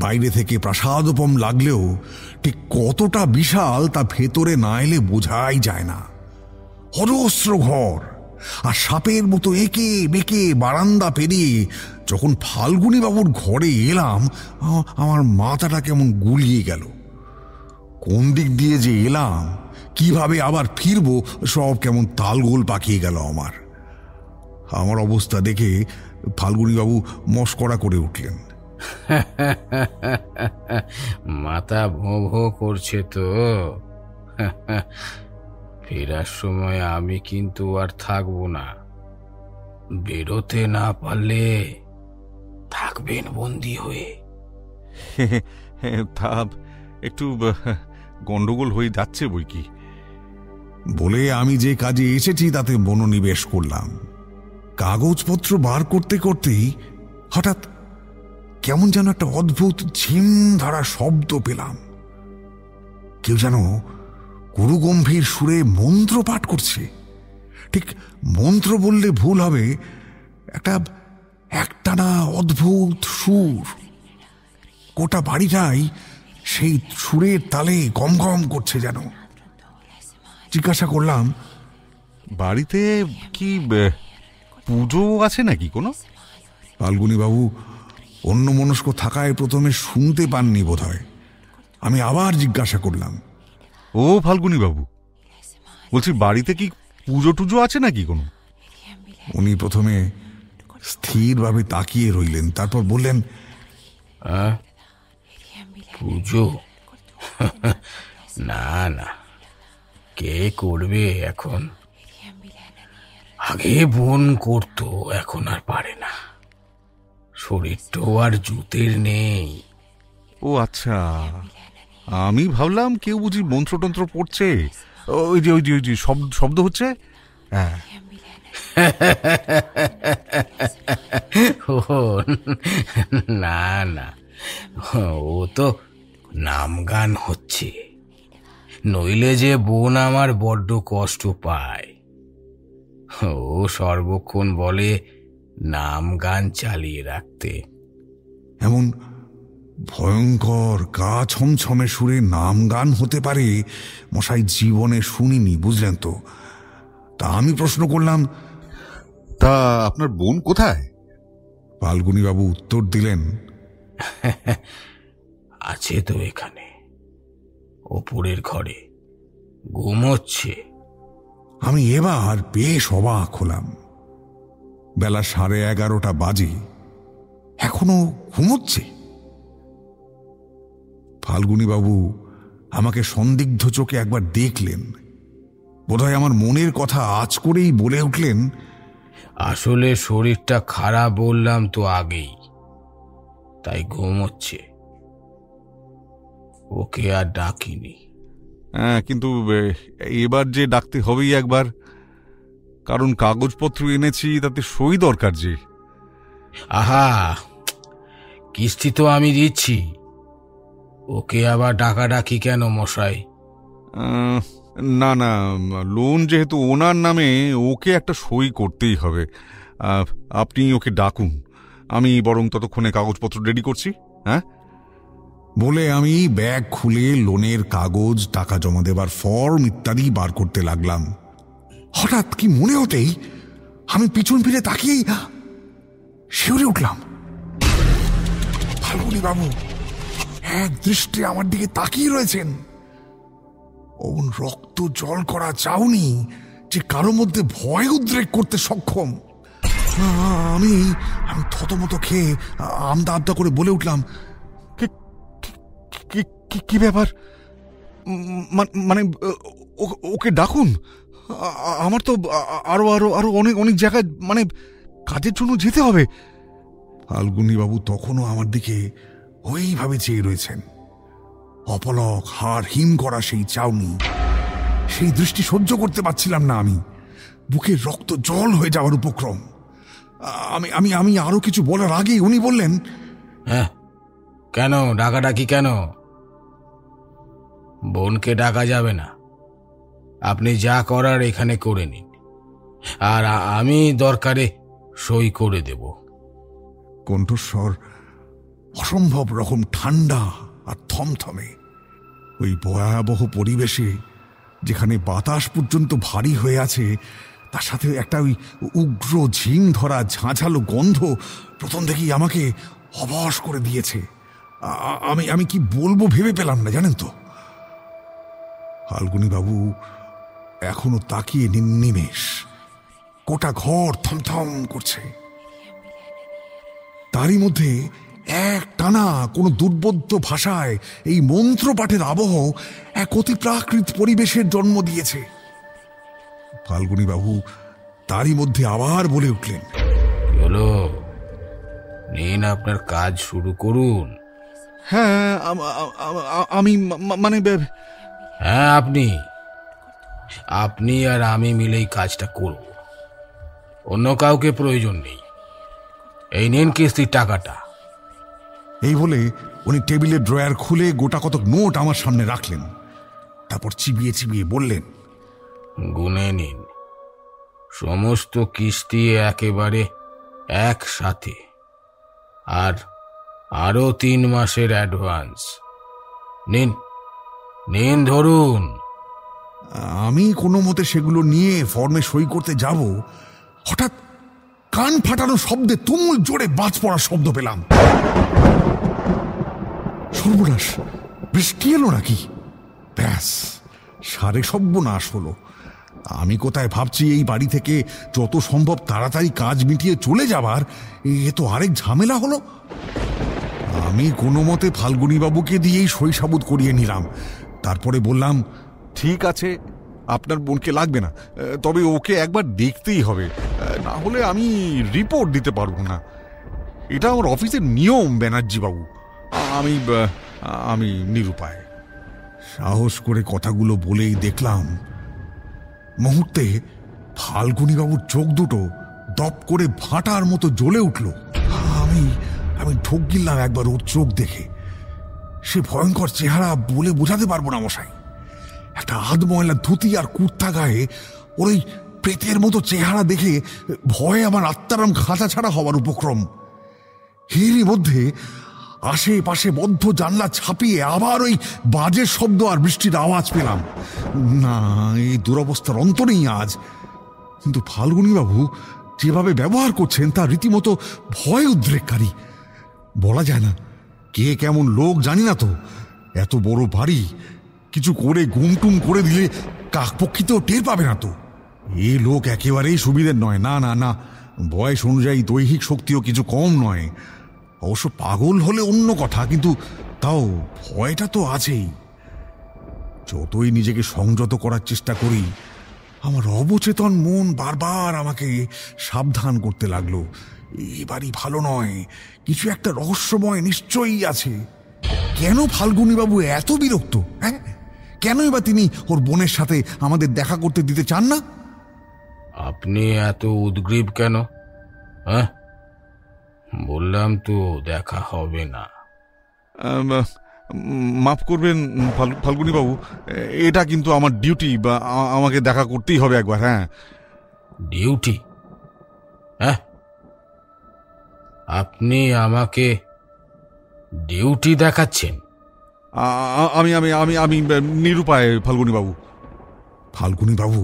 বাইরে থেকে প্রাসাদোপম লাগলেও ঠিক কতটা বিশাল তা ভেতরে না এলে বোঝাই যায় না। অজস্র ঘর, আর সাপের মতো এঁকে বেঁকে বারান্দা পেরিয়ে যখন ফাল্গুনী বাবুর ঘরে এলাম, আমার মাথাটা কেমন গুলিয়ে গেল। কোন দিক দিয়ে যে এলাম, কিভাবে আবার ফিরবো, সব কেমন তালগোল পাকিয়ে গেল আমার। আমার অবস্থা দেখে ফাল্গুনী বাবু মস্করা করে উঠলেন। মাথা ভোঁ ভোঁ করছে তো। ফেরার সময় আমি কিন্তু আর থাকবো না। বেরোতে না পারলে থাকবেন বন্দি হয়ে। তা একটু গন্ডগোল হয়ে যাচ্ছে বই কি, বলে আমি যে কাজে এসেছি তাতে মনোনিবেশ করলাম। কাগজপত্র বার করতে করতেই হঠাৎ কেমন যেন একটা অদ্ভুত ঝিম ধারা শব্দ পেলাম। কেউ যেন গুরুগম্ভীর সুরে মন্ত্র পাঠ করছে। ঠিক মন্ত্র বললে ভুল হবে, একটানা অদ্ভুত সুর। গোটা বাড়িটাই সেই সুরের তালে গম গম করছে যেন। জিজ্ঞাসা করলাম, বাড়িতে কি পুজো আছে নাকি কোনো? ফাল্গুনী বাবু অন্য মনস্ক থাকায় প্রথমে শুনতে পাননি বোধ হয়। আমি আবার জিজ্ঞাসা করলাম, ও ফাল্গুনী বাবু, বলছি বাড়িতে কি পুজো টুজো আছে নাকি কোনো? উনি প্রথমে স্থিরভাবে তাকিয়ে রইলেন, তারপর বললেন, পুজো? না না, কে করবে এখন? আগে বোন করতো, এখন আর পারে না। শরীরটাও আর জুতের নেই। ও আচ্ছা, আমি ভাবলাম কেউ বুঝি মন্ত্রতন্ত্র পড়ছে। ওই যে ওই যে ওই যে শব্দ হচ্ছে। হ্যাঁ, না না, ও তো নাম গান হচ্ছে। নইলে যে বোন আমার বড্ড কষ্ট পায়। ও সর্বক্ষণ বলে নাম গান চালিয়ে রাখতে। এমন ভয়ঙ্কর গা ছমছমে সুরে নাম গান হতে পারে মশাই জীবনে শুনিনি, বুঝলেন তো। তা আমি প্রশ্ন করলাম, তা আপনার বোন কোথায়? ফাল্গুনী বাবু উত্তর দিলেন, আছে তো এখানে, ওপরের ঘরে ঘুমোচ্ছে। আমি এবার বেশ অবাক হলাম। বেলা 11:30 বাজে, এখনো ঘুমোচ্ছে। ফাল্গুনী বাবু আমাকে সন্দিগ্ধ চোখে একবার দেখলেন, বোধহয় আমার মনের কথা আঁচ করেই বলে উঠলেন, আসলে শরীরটা খারাপ বললাম তো আগেই, তাই ঘুমোচ্ছে। ওকে আর ডাকিনি। হ্যাঁ, কিন্তু এবার যে ডাকতে হবেই একবার, কারণ কাগজপত্র এনেছি, তাতে সই দরকার যে। আহা, কিস্তি তো আমি দিচ্ছি, ওকে আবার ডাকাডাকি কেন মশাই? না না, লোন যেহেতু ওনার নামে, ওকে একটা সই করতেই হবে। আপনি ওকে ডাকুন, আমি বরং ততক্ষণে কাগজপত্র রেডি করছি। হ্যাঁ, বলে আমি ব্যাগ খুলে লোনের কাগজ, টাকা জমা দেবার ফর্ম ইত্যাদি বার করতে লাগলাম। হঠাৎ কি মনে হতেই আমি পিছন ফিরে তাকিয়েই শিউরে উঠলাম। ফাল্গুনী বাবু এক দৃষ্টে আমার দিকে তাকিয়ে রয়েছেন। ওন রক্ত জল করা চাউনি যে কারো মধ্যে ভয় উদ্রেক করতে সক্ষম। আমি থতমত খেয়ে আমদা আমদা করে বলে উঠলাম, কি ব্যাপার? মানে ওকে ডাকুন, আমার তো আরো আরো আরো অনেক অনেক জায়গায় মানে কাজের জন্য যেতে হবে। ফাল্গুনী বাবু তখনও আমার দিকে ওইভাবে চেয়ে রয়েছেন। অপলক হাড় হিম করা সেই চাউনি, সেই দৃষ্টি সহ্য করতে পারছিলাম না আমি। বুকের রক্ত জল হয়ে যাওয়ার উপক্রম। আমি আমি আমি আরো কিছু বলার আগেই উনি বললেন, হ্যাঁ, কেন ডাকাডাকি কেন? বোনকে ডাকা যাবে না। আপনি যা করার এখানে করে নিন, আর আমি দরকারে সই করে দেব। কণ্ঠস্বর অসম্ভব রকম ঠান্ডা আর থমথমে। ওই ভয়াবহ পরিবেশে, যেখানে বাতাস পর্যন্ত ভারী হয়ে আছে, তার সাথে একটা ওই উগ্র ঝিম ধরা ঝাঁঝালো গন্ধ প্রথম থেকেই আমাকে অবশ করে দিয়েছে। আমি আমি কি বলবো ভেবে পেলাম না, জানেন তো। ফাল্গুনী বাবু এখনো তাকিয়ে নিমেষ। গোটা ঘর থমথম করছে। তারই মধ্যে এক টানা কোন দুর্বোধ্য ভাষায় এই মন্ত্র পাঠের আবহ এক অতি প্রাকৃত পরিবেশের জন্ম দিয়েছে। ফাল্গুনী বাবু তারই মধ্যে আবার বলে উঠলেন, হলো, নিন আপনার কাজ শুরু করুন। হ্যাঁ, আমি মানে হ্যাঁ, আপনি আর আমি মিলেই কাজটা করব, অন্য কাউকে প্রয়োজন নেই। এই নিন কিস্তির টাকাটা। এই বলে উনি টেবিলের ড্রয়ার খুলে গোটা কতক নোট আমার সামনে রাখলেন। তারপর চিবিয়ে চিবিয়ে বললেন, গুনে নিন সমস্ত কিস্তি একেবারে একসাথে, আর আরো 3 মাসের অ্যাডভান্স নিন ধরুন। আমি কোনো মতে সেগুলো নিয়ে ফর্মে সই করতে যাব, হঠাৎ কান ফাটানো শব্দে তুমুল জোরে বাজ পড়ার শব্দ পেলাম। সর্বনাশ, বৃষ্টি এলো নাকি? ব্যাস, সারে সর্বনাশ হলো। আমি কোথায় ভাবছি এই বাড়ি থেকে যত সম্ভব তাড়াতাড়ি কাজ মিটিয়ে চলে যাবার, এ তো আরেক ঝামেলা হলো। আমি কোনো মতে ফাল্গুনী বাবুকে দিয়েই সই সাবুত করিয়ে নিলাম। তারপরে বললাম, ঠিক আছে, আপনার বোনকে লাগবে না, তবে ওকে একবার দেখতেই হবে, না হলে আমি রিপোর্ট দিতে পারবো না। এটা আমার অফিসের নিয়ম ব্যানার্জি বাবু। আমি নিরুপায়। সাহস করে কথাগুলো বলেই দেখলাম মুহূর্তে ফাল্গুনী বাবুর চোখ দুটো দপ করে ভাটার মতো জ্বলে উঠল। আমি ঢোক গিললাম একবার ওর চোখ দেখে। সে ভয়ঙ্কর চেহারা বলে বোঝাতে পারবো না মশাই। একটা আধময়লা ধুতি আর কুর্তা গায়ে ওর ওই প্রেতের মতো চেহারা দেখে ভয়ে আমার আত্মারাম খাঁচা ছাড়া হওয়ার উপক্রম। এরই মধ্যে আশেপাশে বদ্ধ জানলা ছাপিয়ে আবার ওই বাজের শব্দ আর বৃষ্টির আওয়াজ পেলাম। না, এই দুরবস্থার অন্ত নেই আজ। কিন্তু ফাল্গুনী বাবু যেভাবে ব্যবহার করছেন তা রীতিমতো ভয় উদ্রেককারী। বলা যায় না কে কেমন লোক, জানি না তো। এত বড় বাড়ি, কিছু করে গুমটুম করে দিলে কাকপক্ষিতেও টের পাবে না তো। এ লোক একেবারেই সুবিধের নয়। না না না, বয়স অনুযায়ী দৈহিক শক্তিও কিছু কম নয়। অবশ্য পাগল হলে অন্য কথা, কিন্তু তাও ভয়টা তো আছেই। যতই নিজেকে সংযত করার চেষ্টা করি, আমার অবচেতন মন বারবার আমাকে সাবধান করতে লাগলো। এবারই ভালো নয়, কিছু একটা রহস্যময় নিশ্চয়ই আছে। কেন ফাল্গুনী বাবু এত বিরক্ত? হ্যাঁ, কেনই বা তিনি ওর বোনের সাথে আমাদের দেখা করতে দিতে চান না? আপনি এত উদ্গ্রীব কেন? হ্যাঁ, বললাম তো দেখা হবে না। মাফ করবেন ফাল্গুনী বাবু, এটা কিন্তু আমার ডিউটি, বা আমাকে দেখা করতেই হবে একবার। হ্যাঁ, ডিউটি? হ্যাঁ, আপনি আমাকে ডিউটি দেখাচ্ছেন? আমি আমি আমি আমি নিরুপায় ফাল্গুনী বাবু। ফাল্গুনী বাবু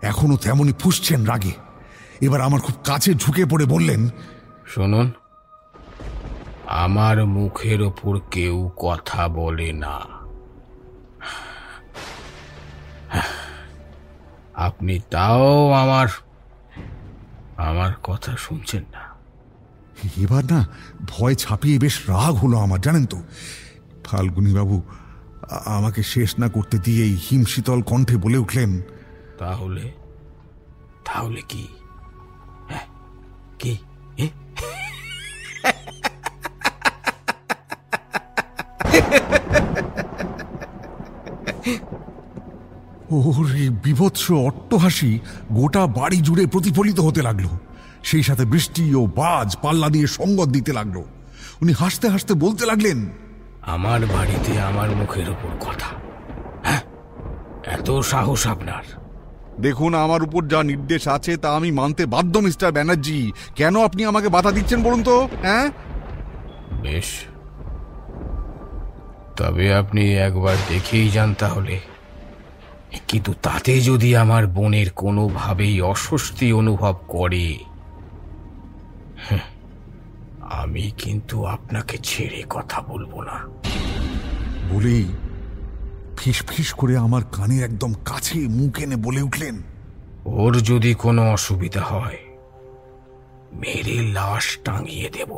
এখনো তেমনই ফুঁসছেন রাগে। এবার আমার খুব কাছে ঝুঁকে পড়ে বললেন, শুনুন, আমার মুখের ওপর কেউ কথা বলে না। আপনি তাও আমার কথা শুনছেন না। এবার না ভয় ছাপিয়ে বেশ রাগ হলো আমার, জানেন তো। ফাল্গুনী বাবু আমাকে শেষ না করতে দিয়েই হিমশীতল কণ্ঠে বলে উঠলেন, তাহলে কি? কি? ওর এই বীভৎস অট্টহাসি গোটা বাড়ি জুড়ে প্রতিফলিত হতে লাগলো। সেই সাথে বৃষ্টি ও বাজ পাল্লা দিয়ে সঙ্গত দিতে লাগলো। উনি হাসতে হাসতে বলতে লাগলেন, আমার বাড়িতে আমার মুখের উপর কথা, হ্যাঁ? এত সাহস আপনার? দেখুন, আমার উপর যা নির্দেশ আছে তা আমি মানতে বাধ্য মিস্টার ব্যানার্জি। কেন আপনি আমাকে বাধা দিচ্ছেন বলুন তো? হ্যাঁ, বেশ, তবে আপনি একবার দেখেই যান তাহলে। কিন্তু তাতে যদি আমার বোনের কোনোভাবেই অস্বস্তি অনুভব করে, আমি কিন্তু আপনাকে ছেড়ে কথা বলবো না। বলেই ফিস ফিস করে আমার কানের একদম কাছে মুখ এনে বলে উঠলেন, ওর যদি কোনো অসুবিধা হয়, মেরে লাশ টাঙিয়ে দেব।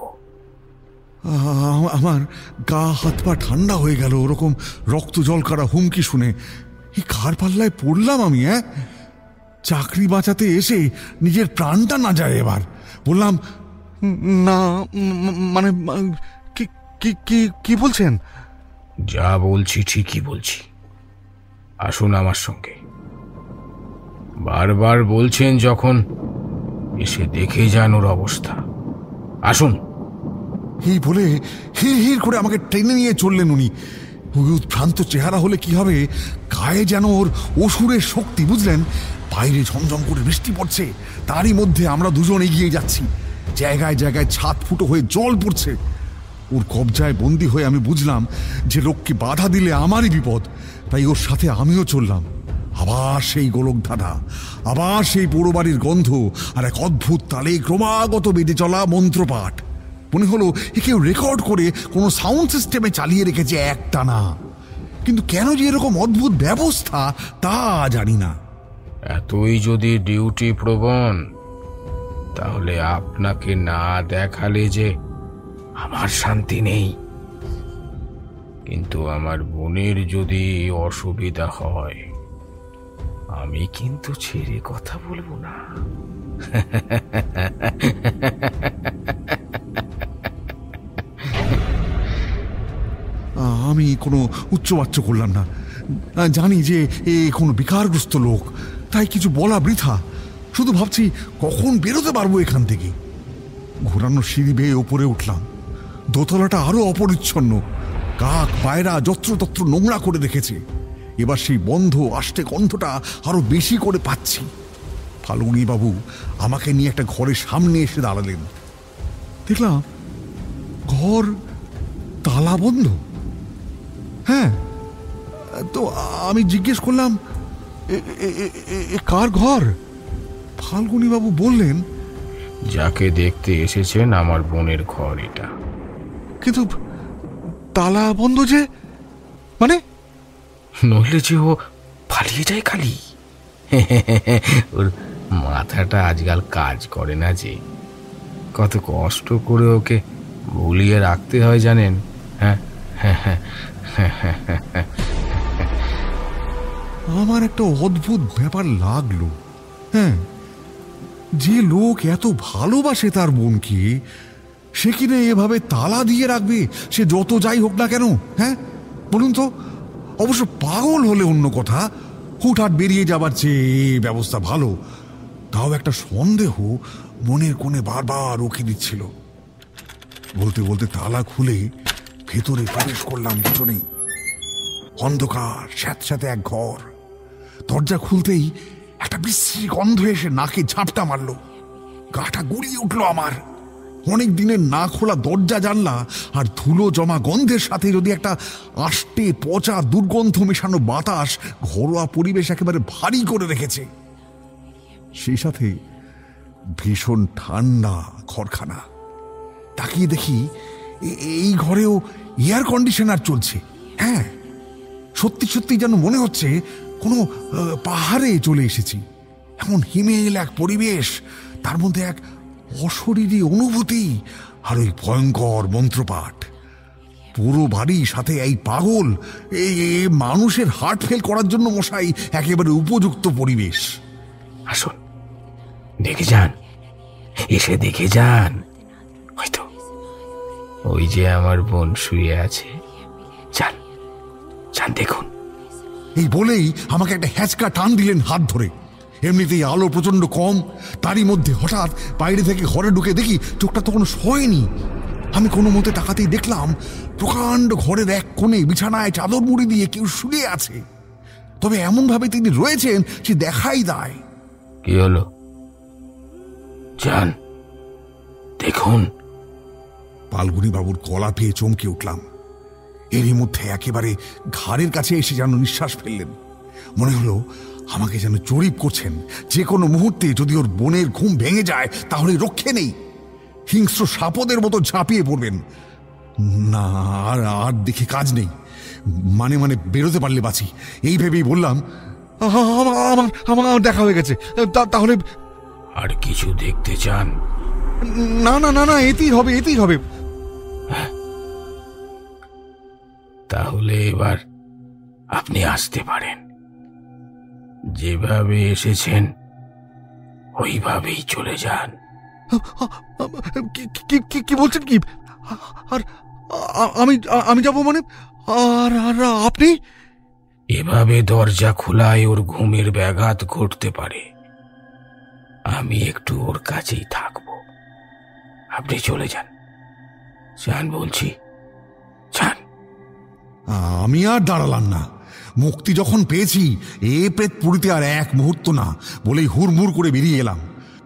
আমার গা হাত পা ঠান্ডা হয়ে গেল। ওরকম রক্ত জল কারা হুমকি শুনে এই কার পাল্লায় পড়লাম আমি? চাকরি বাঁচাতে এসে নিজের প্রাণটা না যায়। এবার বললাম, না মানে কি বলছেন? যা বলছি ঠিকই বলছি, আসুন আমার সঙ্গে। বারবার বলছেন যখন, এসে দেখে যান ওর অবস্থা। আসুন। এই বলে হির হির করে আমাকে টেনে নিয়ে চললেন উনি। ওই উৎভ্রান্ত চেহারা হলে কি হবে, গায়ে যেন ওর অসুরের শক্তি, বুঝলেন? বাইরে ঝমঝম করে বৃষ্টি পড়ছে, তারই মধ্যে আমরা দুজন এগিয়ে যাচ্ছি। জায়গায় জায়গায় ছাদ ফুটো হয়ে জল পড়ছে। ওর কবজায় বন্দি হয়ে আমি বুঝলাম যে লোককে বাধা দিলে আমারই বিপদ, তাই ওর সাথে আমিও চললাম। আবার সেই গোলক ধাঁধা, আবার সেই পোড়ো বাড়ির গন্ধ, আর এক অদ্ভুত তালে ক্রমাগত বেঁধে চলা মন্ত্রপাঠ। মনে হলো এ কেউ রেকর্ড করে কোনো সাউন্ড সিস্টেমে চালিয়ে রেখেছে একটানা। কিন্তু কেন যে এরকম অদ্ভুত ব্যবস্থা তা জানি না। এতই যদি ডিউটি প্রবণ, তাহলে আপনাকে না দেখালে যে আমার শান্তি নেই। কিন্তু আমার বোনের যদি অসুবিধা হয়, আমি কিন্তু ছেড়ে কথা বলবো না। আমি কোনো উচ্চবাচ্য করলাম না। জানি যে এ কোনো বিকারগ্রস্ত লোক, তাই কিছু বলা বৃথা। শুধু ভাবছি কখন বেরোতে পারবো এখান থেকে। ঘোরানো সিঁড়ি বেয়ে ওপরে উঠলাম। দোতলাটা আরো অপরিচ্ছন্ন, কাক পায়রা যত্রতত্র নোংরা করে রেখেছে। এবার সেই বন্ধ আষ্টে গন্ধটা আরো বেশি করে পাচ্ছি। ফাল্গুনী বাবু আমাকে নিয়ে একটা ঘরের সামনে এসে দাঁড়ালেন। দেখলাম ঘর তালা বন্ধ। হ্যাঁ, তো আমি জিজ্ঞেস করলাম, কার ঘর? ফাল্গুনী বাবু বললেন, যাকে দেখতে এসেছেন আমার বোনের ঘর এটা। কিন্তু তালা বন্ধ যে, মানে? নইলে যে ও পালিয়ে যায় খালি। ওর মাথাটা আজকাল কাজ করে না যে, কত কষ্ট করে ওকে ভুলিয়ে রাখতে হয় জানেন? হ্যাঁ, আমার একটা অদ্ভুত ব্যাপার লাগলো। হ্যাঁ, যে লোক এত ভালোবাসে তার বোনকে, সে কিনা এভাবে তালা দিয়ে রাখবে, সে যত যাই হোক না কেন? হ্যাঁ বলুন তো। অবশ্য পাগল হলে অন্য কথা, হুটহাট বেরিয়ে যাবার চেয়ে ব্যবস্থা ভালো। তাও একটা সন্দেহ মনের কোণে বারবার উকি দিচ্ছিল। বলতে বলতে তালা খুলে ভেতরে প্রবেশ করলাম দুজনেই। অন্ধকার স্যাঁতস্যাঁতে এক ঘর। দরজা খুলতেই একটা বিশ্রী গন্ধ এসে নাকে ঝাপটা মারল। গাটা গুড়িয়ে উঠল আমার। অনেক দিনের না খোলা দরজা জানলা আর ধুলো জমা গন্ধের সাথে যদি একটা আষ্টে পচা দুর্গন্ধ মেশানো বাতাস ঘরোয়া পরিবেশ একেবারে ভারী করে রেখেছে। সেই সাথে ভীষণ ঠান্ডা ঘরখানা। তাকিয়ে দেখি এই ঘরেও এয়ার কন্ডিশনার চলছে। হ্যাঁ, সত্যি সত্যি যেন মনে হচ্ছে কোনো পাহাড়ে চলে এসেছি। এমন হিমেল এক পরিবেশ, তার মধ্যে এক অশরীরী অনুভূতি আর ওই ভয়ঙ্কর মন্ত্রপাঠ। পুরো বাড়ি সাথে এই পাগল, এই মানুষের হার্ট ফেল করার জন্য মশাই একেবারে উপযুক্ত পরিবেশ। আসুন, দেখে যান, এসে দেখে যান। হয়তো ওই যে আমার বোন শুয়ে আছে, যান দেখুন। এই বলেই আমাকে একটা হ্যাচকা টান দিলেন হাত ধরে। এমনিতেই আলো প্রচন্ড কম, তারই মধ্যে হঠাৎ বাইরে থেকে ঘরে ঢুকে দেখি চোখটা তখন শোয়নি। আমি কোনো মতে তাকাতেই দেখলাম প্রকাণ্ড ঘরের এক কোণে বিছানায় চাদর মুড়ি দিয়ে কেউ শুয়ে আছে। তবে এমন ভাবে তিনি রয়েছেন যে দেখাই দেয়। কি হলো? যান দেখুন। পালগুনি বাবুর গলা পেয়ে চমকে উঠলাম। এরই মধ্যে একেবারে ঘাড়ের কাছে এসে যেন নিঃশ্বাস ফেললেন। মনে হলো আমাকে যেন জরিপ করছেন, যে কোনো মুহূর্তে যদি ওর বোনের ঘুম ভেঙে যায় তাহলে রক্ষে নেই, হিংস্র সাপদের মতো ঝাঁপিয়ে পড়বেন। না আর দেখে কাজ নেই, মানে বেরোতে পারলে বাঁচি, এই ভেবেই বললাম, আমার দেখা হয়ে গেছে, তাহলে আর কিছু দেখতে চান? না না না না, এতেই হবে। তাহলে এবার আপনি আসতে পারেন। যেভাবে এসেছেন ওইভাবেই চলে যান। কি বলছেন? কি? আর আমি যাব মানে? আর আপনি? এভাবে দরজা খোলায় ওর ঘুমের ব্যাঘাত ঘটতে পারে। আমি একটু ওর কাছেই থাকবো, আপনি চলে যান। যান বলছি, যান। আমি আর দাঁড়ালাম না। মুক্তি যখন পেয়েছি, এ প্রেত পুরীতে আর এক মুহূর্ত না বলেই হুড়মুড় করে বেরিয়ে এলাম।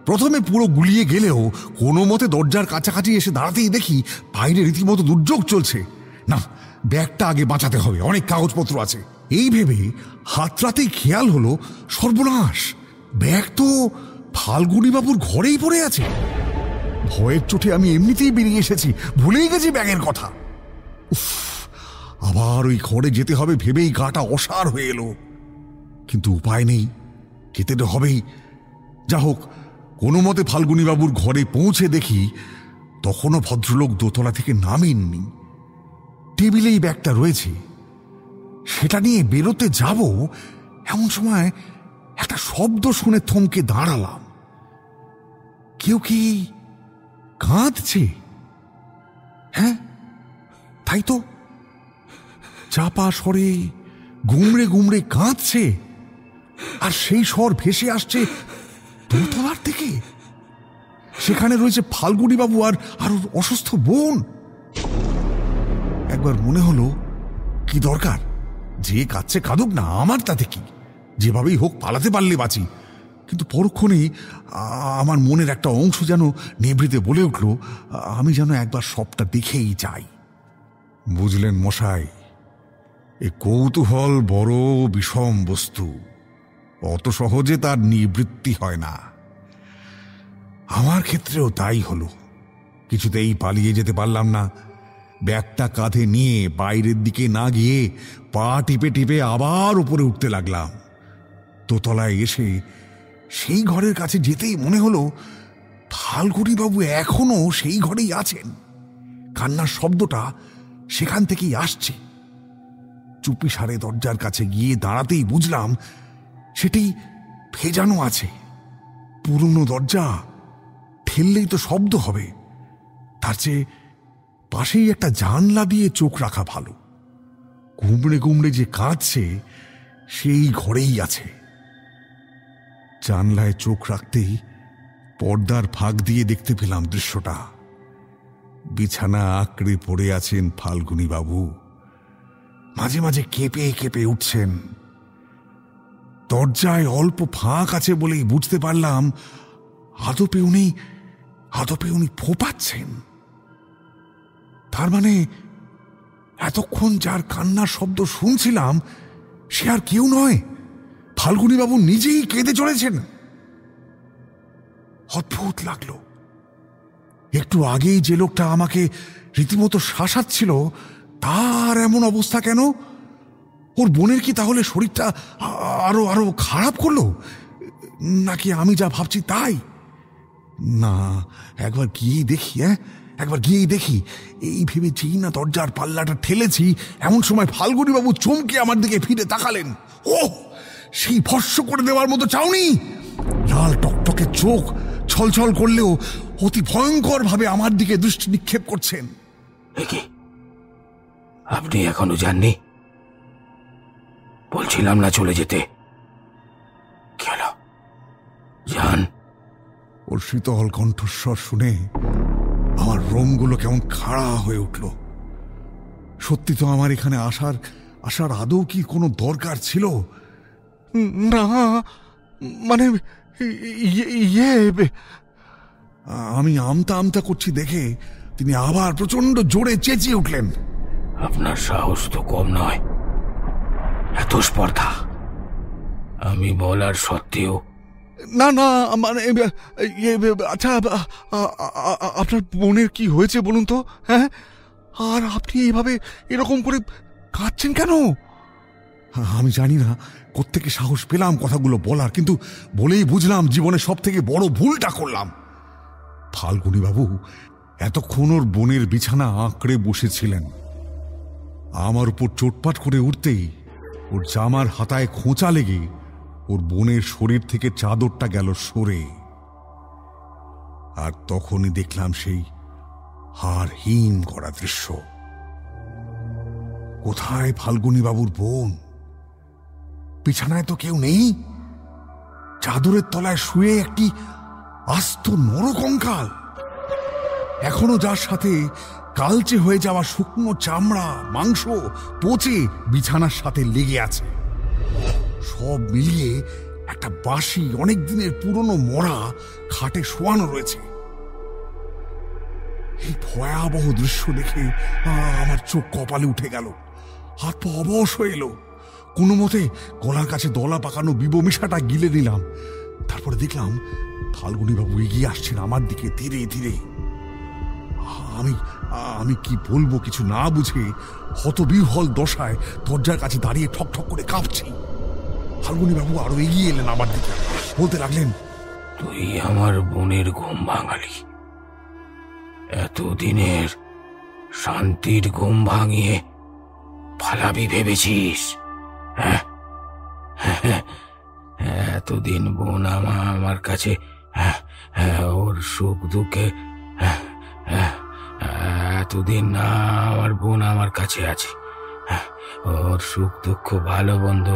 প্রথমে পুরো গুলিয়ে গেলেও কোনো মতে দরজার কাছাকাছি এসে দাঁড়াতেই দেখি বাইরে রীতিমতো দুর্যোগ চলছে। না, ব্যাগটা আগে বাঁচাতে হবে, অনেক কাগজপত্র আছে। এই ভেবে হাতরাতেই খেয়াল হলো, সর্বনাশ, ব্যাগ তো ফাল্গুনী বাবুর ঘরেই পড়ে আছে। ভয়ের চোটে আমি এমনিতেই বেরিয়ে এসেছি, ভুলেই গেছি ব্যাগের কথা। উফ, আবার ওই ঘরে যেতে হবে ভেবেই গাটা অসাড় হয়ে এলো। কিন্তু উপায় নেই, যেতে তো হবেই। যা হোক, কোনো মতে ফাল্গুনী বাবুর ঘরে পৌঁছে দেখি তখনও ভদ্রলোক দোতলা থেকে নামেননি। টেবিলেই ব্যাগটা রয়েছে। সেটা নিয়ে বেরোতে যাব, এমন সময় একটা শব্দ শুনে থমকে দাঁড়ালাম। কেউ কি কাঁদছে? হ্যাঁ, তাই তো, চাপা স্বরে গুমড়ে গুমড়ে কাঁদছে। আর সেই স্বর ভেসে আসছে দোতলার থেকে। সেখানে রয়েছে ফাল্গুনী বাবু আর ওর অসুস্থ বোন। একবার মনে হলো, কি দরকার, যে কাঁদছে কাঁদুক না, আমার তাতে কি, যেভাবেই হোক পালাতে পারলে বাঁচি। কিন্তু পরক্ষণেই আমার মনের একটা অংশ যেন নেবৃতে বলে উঠল, আমি যেন একবার সবটা দেখেই যাই। বুঝলেন মশাই, এ কৌতূহল বড় বিষম বস্তু, অত সহজে তার নিবৃত্তি হয় না। আমার ক্ষেত্রেও তাই হলো। কিছুতেই পালিয়ে যেতে পারলাম না। ব্যাগটা কাঁধে নিয়ে বাইরের দিকে না গিয়ে পা টিপে টিপে আবার উপরে উঠতে লাগলাম। দোতলায় এসে সেই ঘরের কাছে যেতেই মনে হলো ফাল্গুনী বাবু এখনো সেই ঘরেই আছেন। কান্নার শব্দটা সেখান থেকেই আসছে। চুপি সারে দরজার কাছে গিয়ে দাঁড়াতেই বুঝলাম সেটি ভেজানো আছে। পুরনো দরজা, ঠেললেই তো শব্দ হবে, তার চেয়ে পাশেই একটা জানলা দিয়ে চোখ রাখা ভালো। গুমড়ে গুমড়ে যে কাঁদছে সেই ঘরেই আছে। জানলায় চোখ রাখতেই পর্দার ফাঁক দিয়ে দেখতে পেলাম দৃশ্যটা। বিছানা আঁকড়ে পড়ে আছেন ফাল্গুনী বাবু, মাঝে মাঝে কেঁপে কেঁপে উঠছেন। দরজায় অল্প ফাঁক আছে বলেই বুঝতে পারলাম আদপে উনি ফোঁপাচ্ছেন। তার মানে এতক্ষণ যার কান্নার শব্দ শুনছিলাম সে আর কেউ নয়, ফাল্গুনী বাবু নিজেই কেঁদে চলেছেন। অদ্ভুত লাগলো। একটু আগেই যে লোকটা আমাকে রীতিমতো শাসাচ্ছিল তার এমন অবস্থা কেন? ওর বোনের কি তাহলে শরীরটা আরো খারাপ করলো, নাকি আমি যা ভাবছি তাই? না, একবার গিয়েই দেখি। একবার গিয়েই দেখি, এই ভেবে যেই না দরজার পাল্লাটা ঠেলেছি, এমন সময় ফাল্গুনী বাবু চমকে আমার দিকে ফিরে তাকালেন। ও, সেই ভস্ম করে দেওয়ার মতো চাউনি, লাল টকটকে চোখ ছলছল করলেও অতি ভয়ঙ্কর ভাবে আমার দিকে দৃষ্টি নিক্ষেপ করছেন। আপনি এখনো যাননি? বলছিলাম না চলে যেতে? কি হলো জান? ওর শীতল কণ্ঠস্বর শুনে আমার রোমগুলো কেমন খাড়া হয়ে উঠল। সত্যি তো আমার এখানে আসার আদৌ কি কোনো দরকার ছিল? না, মানে আমি আমতা আমতা করছি দেখে তিনি আবার প্রচন্ড জোরে চেঁচিয়ে উঠলেন, আপনার সাহস তো কম নয়, এত স্পর্ধা! আমি বলার সত্ত্বেও। না না, মানে আচ্ছা, আপনার বোনের কি হয়েছে বলুন তো? হ্যাঁ, আর আপনি এইভাবে এরকম করে কাঁদছেন কেন? আমি জানি না কোত্থেকে সাহস পেলাম কথাগুলো বলার, কিন্তু বলেই বুঝলাম জীবনে সব থেকে বড় ভুলটা করলাম। ফাল্গুনী বাবু এতক্ষণ ওর বোনের বিছানা আঁকড়ে বসেছিলেন। আমার উপর চোটপাট করে উঠতেই ওর জামার হাতায় খোঁচা লেগে ওর বোনের শরীর থেকে চাদরটা গেল সরে। আর তখনই দেখলাম সেই হাড় হিম করা দৃশ্য। কোথায় ফাল্গুনী বাবুর বোন? বিছানায় তো কেউ নেই। চাদরের তলায় শুয়ে একটি আস্ত নরকঙ্কাল, এখনো যার সাথে কালচে হয়ে যাওয়া শুকনো চামড়া মাংস পচে বিছানার সাথে লেগে আছে। সব মিলিয়ে একটা বাসি অনেক দিনের পুরনো মরা খাটে শোয়ানো রয়েছে। এই ভয়াবহ দৃশ্য দেখে আমার চোখ কপালে উঠে গেল, হাত পা অবশ হয়ে এলো। কোনো মতে গলার কাছে দলা পাকানো বিবমিশাটা গিলে নিলাম। তারপরে দেখলাম ফাল্গুনী বাবু এগিয়ে আসছেন আমার দিকে ধীরে ধীরে। আমি কি বলবো কিছু না বুঝে হতবিহ্বল দশায় দরজার কাছে দাঁড়িয়ে ঠক ঠক করে কাঁপছি। ফাল্গুনী বাবু আরো এগিয়ে এলেন আমার দিকে, বলতে লাগলেন, তুই আমার বোনের ঘুম ভাঙালি, এতদিনের শান্তির ঘুম ভাঙিয়ে পালাবি ভেবেছিস? এতদিন বোন আমার কাছে, ওর সুখ দুঃখে, এতদিন না আমার বোন আমার কাছে আছে, ওর সুখ দুঃখ ভালো বন্ধ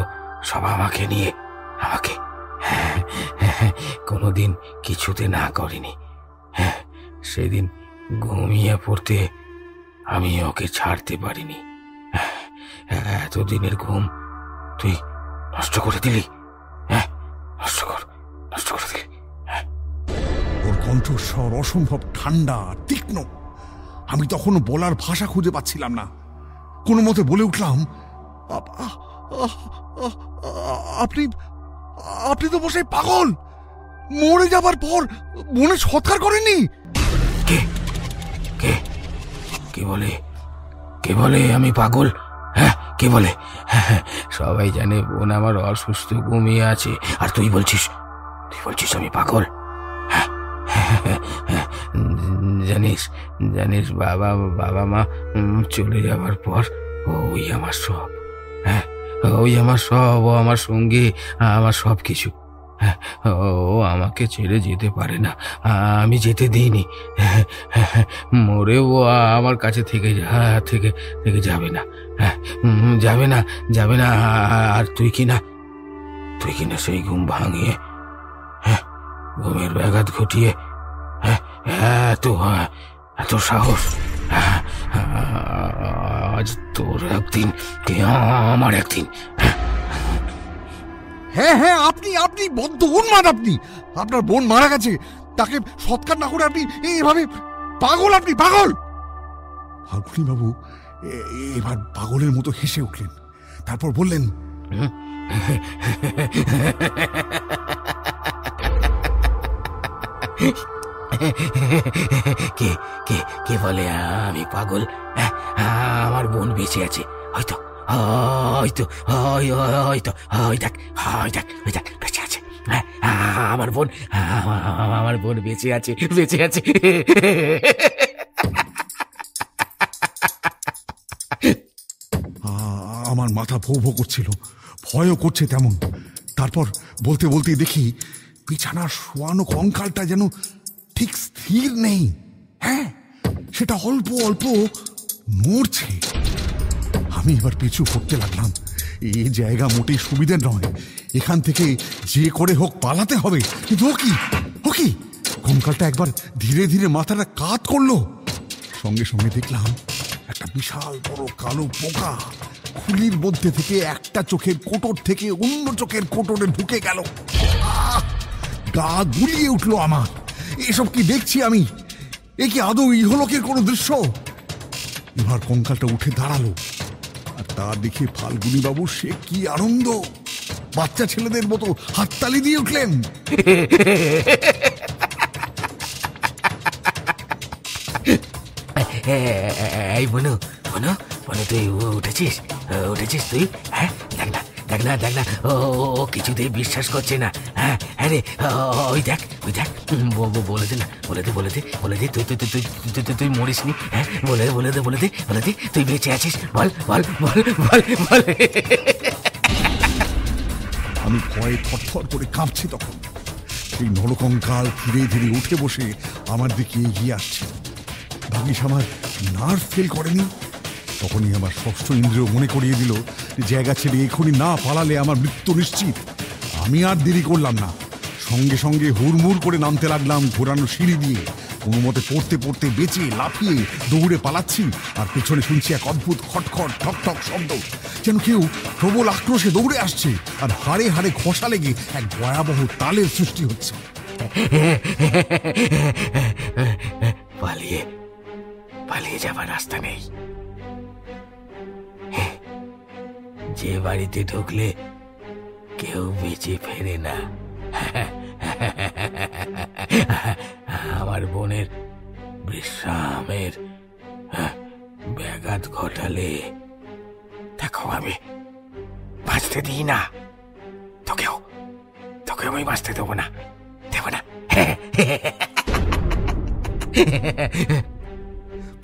সব আমাকে নিয়ে, আমাকে কোনোদিন কিছুতে না করেনি। সেদিন ঘুমিয়ে পড়তে আমি ওকে ছাড়তে পারিনি। এতদিনের ঘুম তুই নষ্ট করে দিলি, নষ্ট করে দিলি। ওর কণ্ঠস্বর অসম্ভব ঠান্ডা তীক্ষ্ণ। আমি তখনও বলার ভাষা খুঁজে পাচ্ছিলাম না। কোনো মতে বলে উঠলাম, আপনি তো বসে পাগল! মরে যাবার পর বোনের সৎকার করেননি? কে বলে আমি পাগল? কে বলে? সবাই জানে বোন আমার অসুস্থ ঘুমিয়ে আছে, আর তুই বলছিস আমি পাগল? জানিস বাবা মা চলে যাবার পর ওই আমার সব, ও আমার সঙ্গে, আমার সব কিছু। ও আমাকে ছেড়ে যেতে পারে না, আমি যেতে দিইনি। মরেও আমার কাছে থেকে যাবে না, যাবে না। আর তুই কিনা সেই ঘুম ভাঙিয়ে, ঘুমের ব্যাঘাত ঘটিয়ে এত সাহস! আজ তোর একদিন, আমার একদিন। হ্যাঁ, আপনি বদ্ধ উন্মাদ। আপনি, আপনার বোন মারা গেছে, তাকে সৎকার না করে আপনি এইভাবে পাগল! আপনি পাগল! ফাল্গুনী বাবু এবার পাগলের মতো হেসে উঠলেন। তারপর বললেন, কে বলে আমি পাগল? আমার বোন বেঁচে আছে, হয়তো দেখ বেঁচে আছে। আমার বোন বেঁচে আছে। আমার মাথা ভৌ ভৌ করছিল, ভয়ও করছে তেমন। তারপর বলতে দেখি বিছানার শোয়ানো কঙ্কালটা যেন ঠিক স্থির নেই। সেটা অল্প অল্প নড়ছে। আমি এবার পিছু করতে লাগলাম, এই জায়গা মোটেই সুবিধের নয়। এখান থেকে যে করে হোক পালাতে হবে। কিন্তু ও কি কঙ্কালটা একবার ধীরে ধীরে মাথাটা কাত করলো। সঙ্গে সঙ্গে দেখলাম একটা বিশাল বড় কালো পোকা খুলির মধ্যে থেকে একটা চোখের কোটর থেকে অন্য চোখের কোটরে ঢুকে গেল। গা গুলিয়ে উঠলো আমার। এসব কি দেখছি আমি? এ কি আদৌ ইহলোকের কোনো দৃশ্য? এবার কঙ্কালটা উঠে দাঁড়ালো, আর তা দেখে ফাল্গুনী বাবু সে কি আনন্দ! বাচ্চা ছেলেদের মতো হাততালি দিয়ে উঠলেন। এই বনু বনু বনু, তুই উঠেছিস তুই? হ্যাঁ, দেখ না ও কিছুতেই বিশ্বাস করছে না। হ্যাঁ রে, ওই দেখ বলে দে তুই মরিস নি। হ্যাঁ, বলে দে তুই বেঁচে আছিস। বল। আমি ভয়ে থরথর করে কাঁপছি। তখন সেই নরকঙ্কাল ধীরে ধীরে উঠে বসে আমার দিকে এগিয়ে আসছে। ভাগ্যিস আমার নার্ভ ফেল করেনি। তখনই আমার ষষ্ঠ ইন্দ্রিয় মনে করিয়ে দিল যে জায়গা ছেড়ে এখনই না পালালে আমার মৃত্যু নিশ্চিত। আমি আর দেরি করলাম না, সঙ্গে সঙ্গে হুড়মুড় করে নামতে লাগলাম ঘোরানো সিঁড়ি দিয়ে। কোনো মতে পড়তে বেঁচে লাফিয়ে দৌড়ে পালাচ্ছি, আর পেছনে শুনছি এক অদ্ভুত খটখট ঠক শব্দ, যেন কেউ প্রবল আক্রোশে দৌড়ে আসছে, আর হাড়ে হাড়ে ঘষা লেগে এক ভয়াবহ তালের সৃষ্টি হচ্ছে। পালিয়ে যাবার রাস্তা নেই। যে বাড়িতে ঢুকলে কেউ বেঁচে ফেরে না, আমার বোনের বিশ্রামের ব্যাঘাত ঘটালে দেখো আমি বাঁচতে দিই না। তোকেও আমি বাঁচতে দেবো না।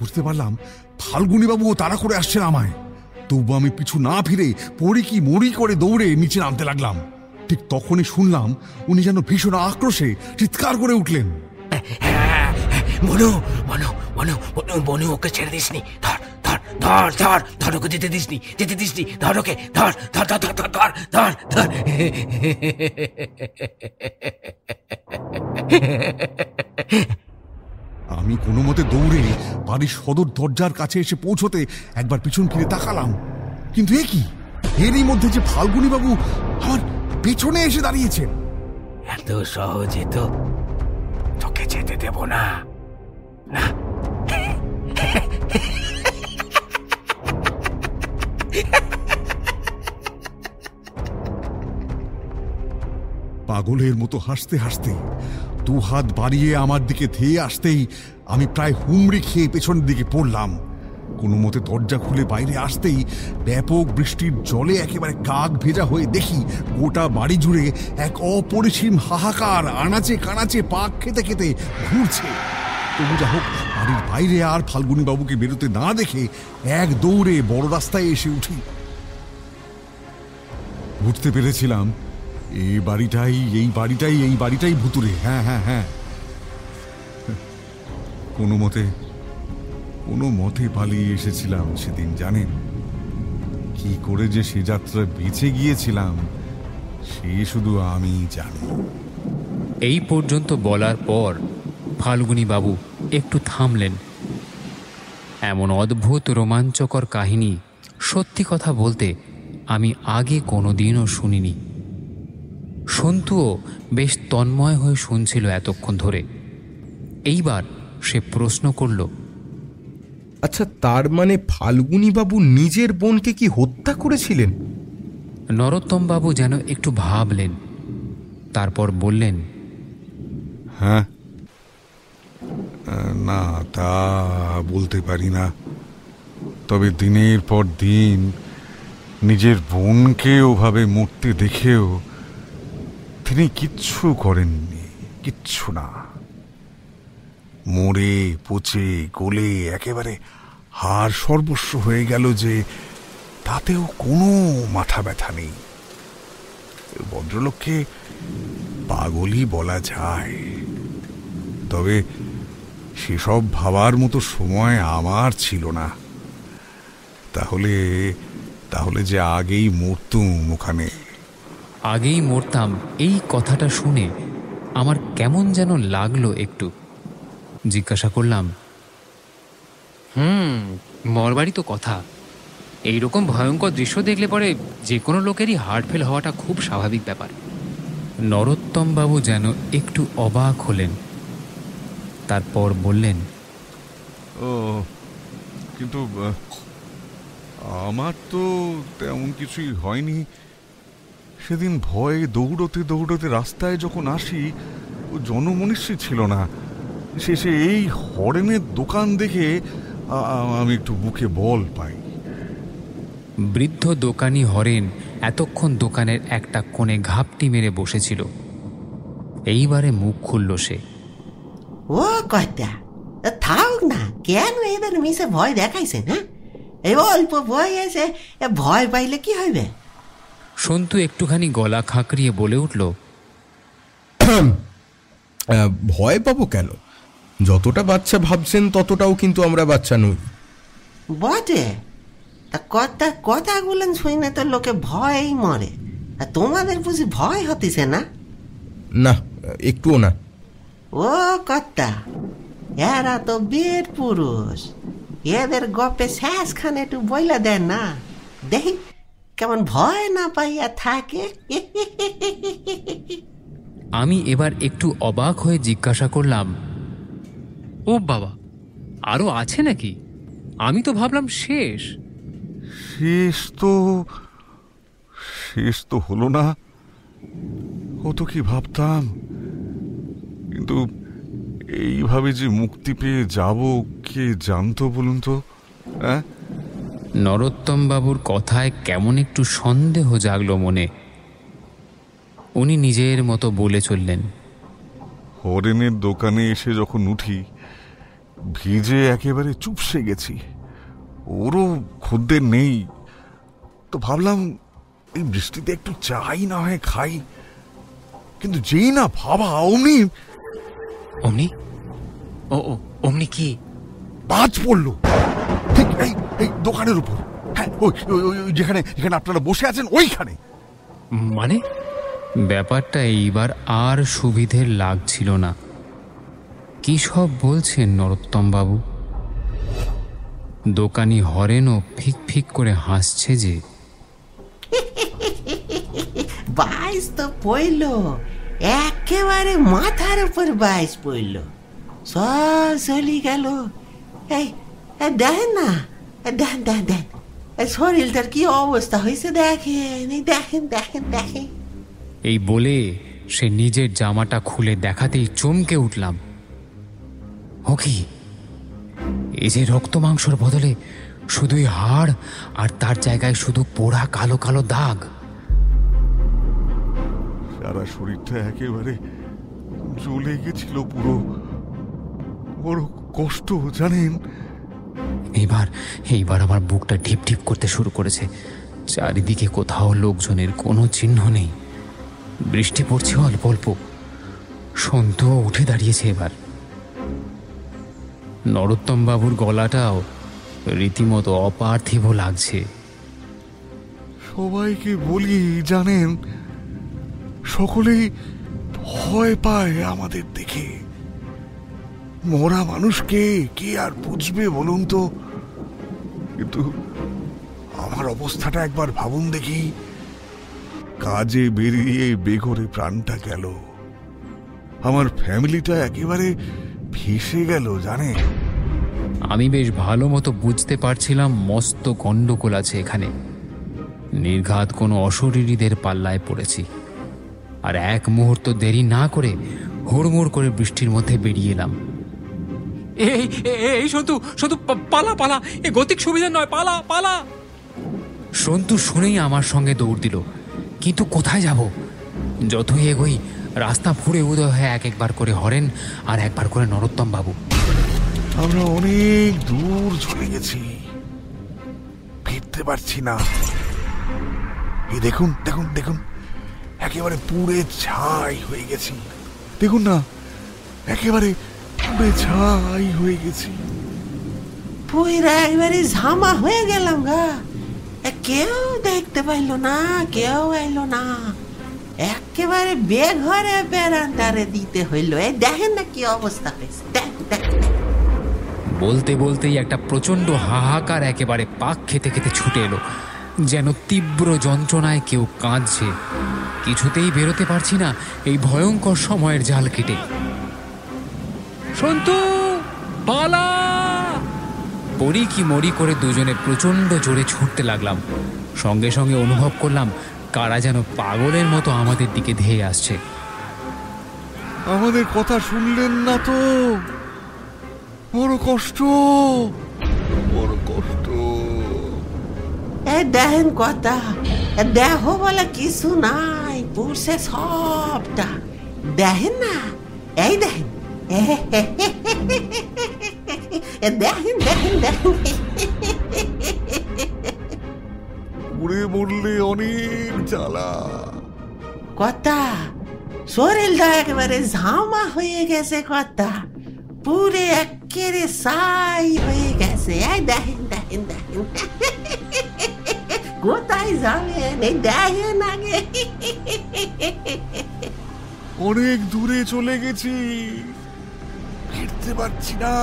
বুঝতে পারলাম ফাল্গুনী বাবু তাড়া করে আসছেন আমায়। তবু আমি পিছু না ফিরে পড়ি কি মরি করে দৌড়ে নিচে নামতে লাগলাম। ঠিক তখনই শুনলাম উনি যেন ভীষণ আক্রোশে চিৎকার করে উঠলেন, বনু ওকে ছেড়ে দিসনি, ধর ওকে যেতে দিসনি, ধর ওকে, ধর। আমি কোনো মতে দৌড়ে বাড়ির সদর দরজার কাছে এসে পৌঁছতে একবার পিছন ফিরে তাকালাম। কিন্তু এ কি, এরই মধ্যে যে ফাল্গুনী বাবু আমার পেছনে এসে দাঁড়িয়েছেন। এত সহজে তো তোকে যেতে দেব না। পাগলের মতো হাসতে হাসতে দু হাত বাড়িয়ে আমার দিকে ধেয়ে আসতেই আমি প্রায় হুমড়ি খেয়ে পেছনের দিকে পড়লাম। কোনো মতে দরজা খুলে বাইরে আসতেই ব্যাপক বৃষ্টির জলে একেবারে কাক ভেজা হয়ে দেখি গোটা বাড়ি জুড়ে এক অপরিসীম হাহাকার আনাচে কানাচে পাক খেতে খেতে ঘুরছে। তবু যা হোক, বাড়ির বাইরে আর ফাল্গুনী বাবুকে বেরোতে না দেখে এক দৌড়ে বড় রাস্তায় এসে উঠি। বুঝতে পেরেছিলাম এই বাড়িটাই ভুতুরে। হ্যাঁ, কোনো মতে পালিয়ে এসেছিলাম সেদিন। জানেন কি করে যে সে যাত্রা বেঁচে গিয়েছিলাম সে শুধু আমি জানি। এই পর্যন্ত বলার পর ফাল্গুনী বাবু একটু থামলেন। এমন অদ্ভুত রোমাঞ্চকর কাহিনী সত্যি কথা বলতে আমি আগে কোনোদিনও শুনিনি। সন্তুও বেশ তন্ময় হয়ে শুনছিল এতক্ষণ ধরে। এইবার সে প্রশ্ন করল, আচ্ছা, তার মানে ফাল্গুনী বাবু নিজের বোনকে কি হত্যা করেছিলেন? নরোত্তম বাবু যেন একটু ভাবলেন, তারপর বললেন, হ্যাঁ, না তা বলতে পারি না। তবে দিনের পর দিন নিজের বোনকে ওভাবে মরতে দেখেও তিনি কিচ্ছু করেননি, কিচ্ছু না। মরে পচে গলে একেবারে হাড় সর্বস্ব হয়ে গেল যে তাতেও কোনো মাথা ব্যথা নেই। ভদ্রলোককে পাগলই বলা যায়। তবে সেসব ভাবার মতো সময় আমার ছিল না। তাহলে তাহলে যে আগেই মরতুম ওখানে। আগেই মরতাম, এই কথাটা শুনে আমার কেমন যেন লাগলো একটু। জিজ্ঞাসা করলাম, মরবারই তো কথা। এইরকম ভয়ঙ্কর দৃশ্য দেখলে পরে যে কোনো লোকেরই হার্ট ফেল হওয়াটা খুব স্বাভাবিক ব্যাপার। নরোত্তম বাবু যেন একটু অবাক হলেন, তারপর বললেন, ও কিন্তু আমার তো তেমন কিছুই হয়নি। সেদিন ভয়ে দৌড়তে দৌড়তে রাস্তায় যখন আসি, ও জনমনীষী ছিল না। শেষে এই হরেনের দোকান দেখে আমি একটু বুকে বল পাই। বৃদ্ধ দোকানি হরেন এতক্ষণ দোকানের একটা কোণে ঘাপটি মেরে বসেছিল। এইবারে মুখ খুলল সে। ও কর্তা, থাক না, কেন এদের মিশে ভয় দেখাইছেন? হ্যাঁ, এই অল্প বয়সে ভয় পাইলে কি হবে? সন্তু একটুখানি গলা খাঁকড়িয়ে বলে উঠল, ভয় পাবো কেন? যতটা বাচ্চা ভাবছেন ততটাও কিন্তু আমরা বাচ্চা নই। বটে, তা কর্তার কথাগুলো শুনে তো লোকে ভয়ই মরে। আর তোমাদের বুঝি ভয় হতেছে না? না, একটুও না। ও কর্তা, এরা তো বীর পুরুষ, এদের গপে শেষ খানে একটু বইলা দেন না, দেখি কেমন ভয় না পাইয়া থাকে। আমি এবার একটু অবাক হয়ে জিজ্ঞাসা করলাম, ও বাবা, আরো আছে নাকি? আমি তো ভাবলাম শেষ। শেষ তো হলো না, ও তো কি ভাবতাম। কিন্তু এইভাবে যে মুক্তি পেয়ে যাব কে জানতো বলুন তো? নরোত্তম বাবুর কথায় কেমন একটু সন্দেহ জাগলো মনে। উনি নিজের মতো বলে চললেন, হরেনের দোকানে এসে যখন উঠি, ভিজে একেবারে চুপসে গেছি। ওরও খদ্দের নেই, তো ভাবলাম এই বৃষ্টিতে একটু চাই না হয় খাই। কিন্তু যেই না ভাবা অমনি অমনি কি বাজ পড়লো ঠিক এই দোকানের উপর। হ্যাঁ, যেখানে আপনারা বসে আছেন ওইখানে। মানে ব্যাপারটা এইবার আর সুবিধের লাগছিল না। কি সব বলছেন নরোত্তম বাবু? দোকানি হরেনও ফিক ফিক করে হাসছে যে। বাইশ তো পড়ল, একেবারে মাথার উপর বাইশ পড়ল, সব চলি গেল। এই দেখেন না, দেখেন শরীরটার কি অবস্থা হয়েছে, দেখেন, দেখেন দেখেন দেখেন। এই বলে সে নিজের জামাটা খুলে দেখাতেই চমকে উঠলাম। ও কি, এই যে রক্ত মাংসর বদলে শুধুই হাড়, আর তার জায়গায় শুধু পোড়া কালো কালো দাগ। সারা শরীরটা একেবারে জ্বলে গেছিল পুরো। বড় কষ্ট জানেন। এইবার আমার বুকটা ঢিপ ঢিপ করতে শুরু করেছে। চারিদিকে কোথাও লোকজনের কোনো চিহ্ন নেই। বৃষ্টি পড়ছে অল্প অল্প। সন্তুও উঠে দাঁড়িয়েছে এবার। নরোত্তম বাবুর গলাটাও রীতিমতো অপার্থিব লাগছে। সবাইকে বলি জানেন, সকলেই ভয় পায় আমাদের দেখে। মরা মানুষকে কে আর বুঝবে বলুন তো? কিন্তু আমার অবস্থাটা একবার ভাবুন দেখি। কাজে বেরিয়ে বেঘরে প্রাণটা গেল, আমার ফ্যামিলিটা একেবারে ভেসে গেল জানেন। আমি বেশ ভালো মতো বুঝতে পারছিলাম মস্ত গন্ডগোল আছে এখানে। নির্ঘাত কোনো অশরীরীদের পাল্লায় পড়েছি। আর এক মুহূর্ত দেরি না করে হুড়মুড় করে বৃষ্টির মধ্যে বেরিয়ে এলাম। এই সন্তু, পালা পালা, এ গতিক সুবিধা নয়, পালা পালা। সন্তু শুনেই আমার সঙ্গে দৌড় দিল। কিন্তু কোথায় যাব? যতই এগোই রাস্তা ফুঁড়ে উদয় হয় একবার করে হরেন আর একবার করে নরোত্তম বাবু। আমরা অনেক দূর চলে গেছি, ফিরতে পারছি না। এই দেখুন দেখুন দেখুন, একেবারে পুড়ে ছাই হয়ে গেছি। দেখুন না, একেবারে পুড়ে ছাই হয়ে গেছি। পুরা একবারে ঝামা হয়ে গেলাম গা। কেউ দেখতে পাইল না, কেউ আইলো না, একেবারে বেঘরে বেরান্দারে দিতে হইল। এই দেখেন না কি অবস্থা হয়েছে, বলতে বলতেই একটা প্রচন্ড হাহাকার একেবারে পাক খেতে খেতে ছুটে এলো, যেন তীব্র যন্ত্রণায় কেউ কাঁদছে। কিছুতেই বেরোতে পারছি না এই ভয়ঙ্কর সময়ের জাল কেটে। সন্তু, পালা! পড়ি কি মরি করে দুজনে প্রচন্ড জোরে ছুটতে লাগলাম। সঙ্গে সঙ্গে অনুভব করলাম কারা যেন পাগলের মতো আমাদের দিকে ধেয়ে আসছে। আমাদের কথা শুনলেন না তো? বড় কষ্ট, বড় কষ্ট। দেখেন কথা, দেখো বলে কিছু নাই, পুরছে সবটা। দেখেন না, এই দেখেন, দেখেন দেখেন দেখেন, উড়ে মরলে অনেক জ্বালা। কথা শরীরটা একেবারে ঝামা হয়ে গেছে, কথা পুরে একেবারে ছাই হয়ে গেছে। এই দেখেন দেখেন দেখেন, কোথায় যাবেন এই দেখেন আগে। অনেক দূরে চলে গেছি, ফিরতে পারছি না।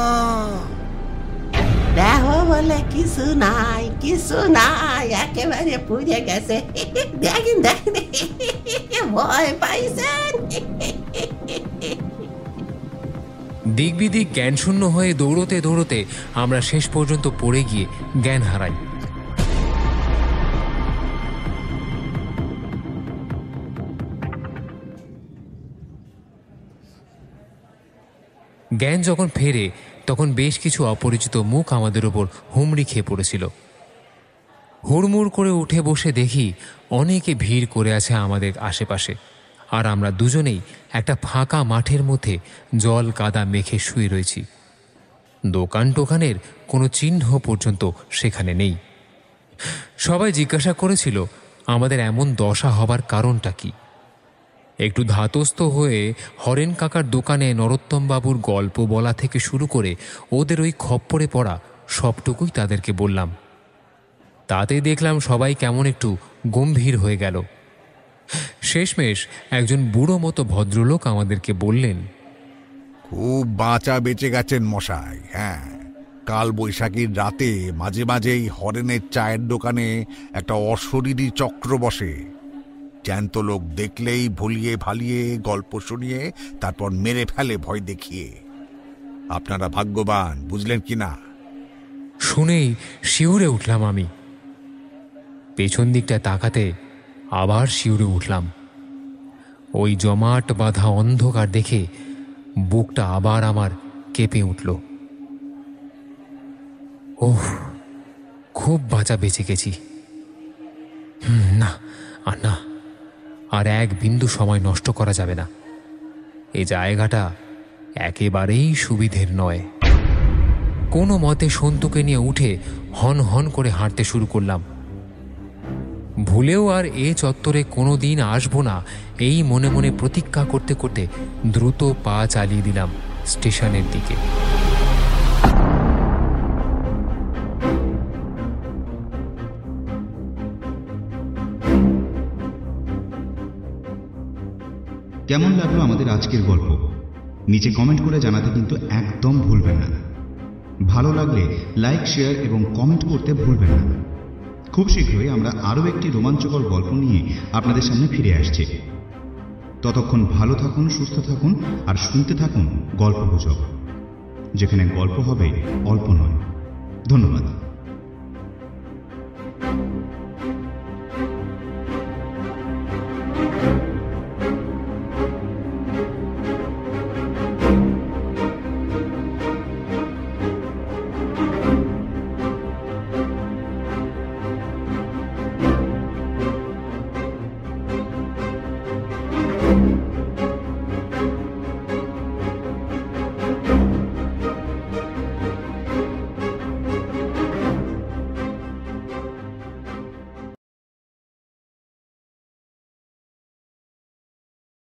দেখো বলে কিছু নাই, কিছু নাই, একেবারে পুড়ে গেছে। দেখেন দেখেন, ভয় পাইছেন? দিক বিদিক জ্ঞান শূন্য হয়ে দৌড়তে দৌড়তে আমরা শেষ পর্যন্ত পড়ে গিয়ে জ্ঞান হারাই। জ্ঞান যখন ফেরে তখন বেশ কিছু অপরিচিত মুখ আমাদের ওপর হুমড়ি খেয়ে পড়েছিল। হুড়মুড় করে উঠে বসে দেখি অনেকে ভিড় করে আছে আমাদের আশেপাশে, আর আমরা দুজনেই একটা ফাঁকা মাঠের মধ্যে জল কাদা মেখে শুয়ে রয়েছি। দোকান টোকানের কোনো চিহ্ন পর্যন্ত সেখানে নেই। সবাই জিজ্ঞাসা করেছিল আমাদের এমন দশা হবার কারণটা কি। একটু ধাতস্থ হয়ে হরেন কাকার দোকানে নরোত্তমবাবুর গল্প বলা থেকে শুরু করে ওদের ওই খপ্পরে পড়া সবটুকুই তাদেরকে বললাম। তাতে দেখলাম সবাই কেমন একটু গম্ভীর হয়ে গেল। শেষমেশ একজন বুড়ো মতো ভদ্রলোক আমাদেরকে বললেন, খুব বাঁচা বেঁচে গেছেন মশাই। হ্যাঁ, কাল বৈশাখীর রাতে মাঝে মাঝেই হরেনের চায়ের দোকানে একটা অশরীরী চক্র বসে। জ্যান্ত লোক দেখলেই ভুলিয়ে ভালিয়ে গল্প শুনিয়ে তারপর মেরে ফেলে ভয় দেখিয়ে। আপনারা ভাগ্যবান, বুঝলেন কি না? শুনেই শিউরে উঠলাম আমি। পেছন দিকটা তাকাতে আবার শিউরে উঠলাম। ওই জমাট বাঁধা অন্ধকার দেখে বুকটা আবার আমার কেঁপে উঠল। ওহ, খুব বাঁচা বেঁচে গেছি। না আর না, আর এক বিন্দু সময় নষ্ট করা যাবে না। এই জায়গাটা একেবারেই সুবিধের নয়। কোনো মতে সন্তুকে নিয়ে উঠে হন হন করে হাঁটতে শুরু করলাম। ভুলেও আর এ চত্বরে কোনো দিন আসবো না এই মনে মনে প্রতিজ্ঞা করতে করতে দ্রুত পা চালিয়ে দিলাম স্টেশনের দিকে। কেমন লাগলো আমাদের আজকের গল্প নিচে কমেন্ট করে জানাতে কিন্তু একদম ভুলবেন না। ভালো লাগলে লাইক, শেয়ার এবং কমেন্ট করতে ভুলবেন না। খুব শীঘ্রই আমরা আরও একটি রোমাঞ্চকর গল্প নিয়ে আপনাদের সামনে ফিরে আসছি। ততক্ষণ ভালো থাকুন, সুস্থ থাকুন আর শুনতে থাকুন গল্পগুজব, যেখানে গল্প হবে অল্প নয়। ধন্যবাদ।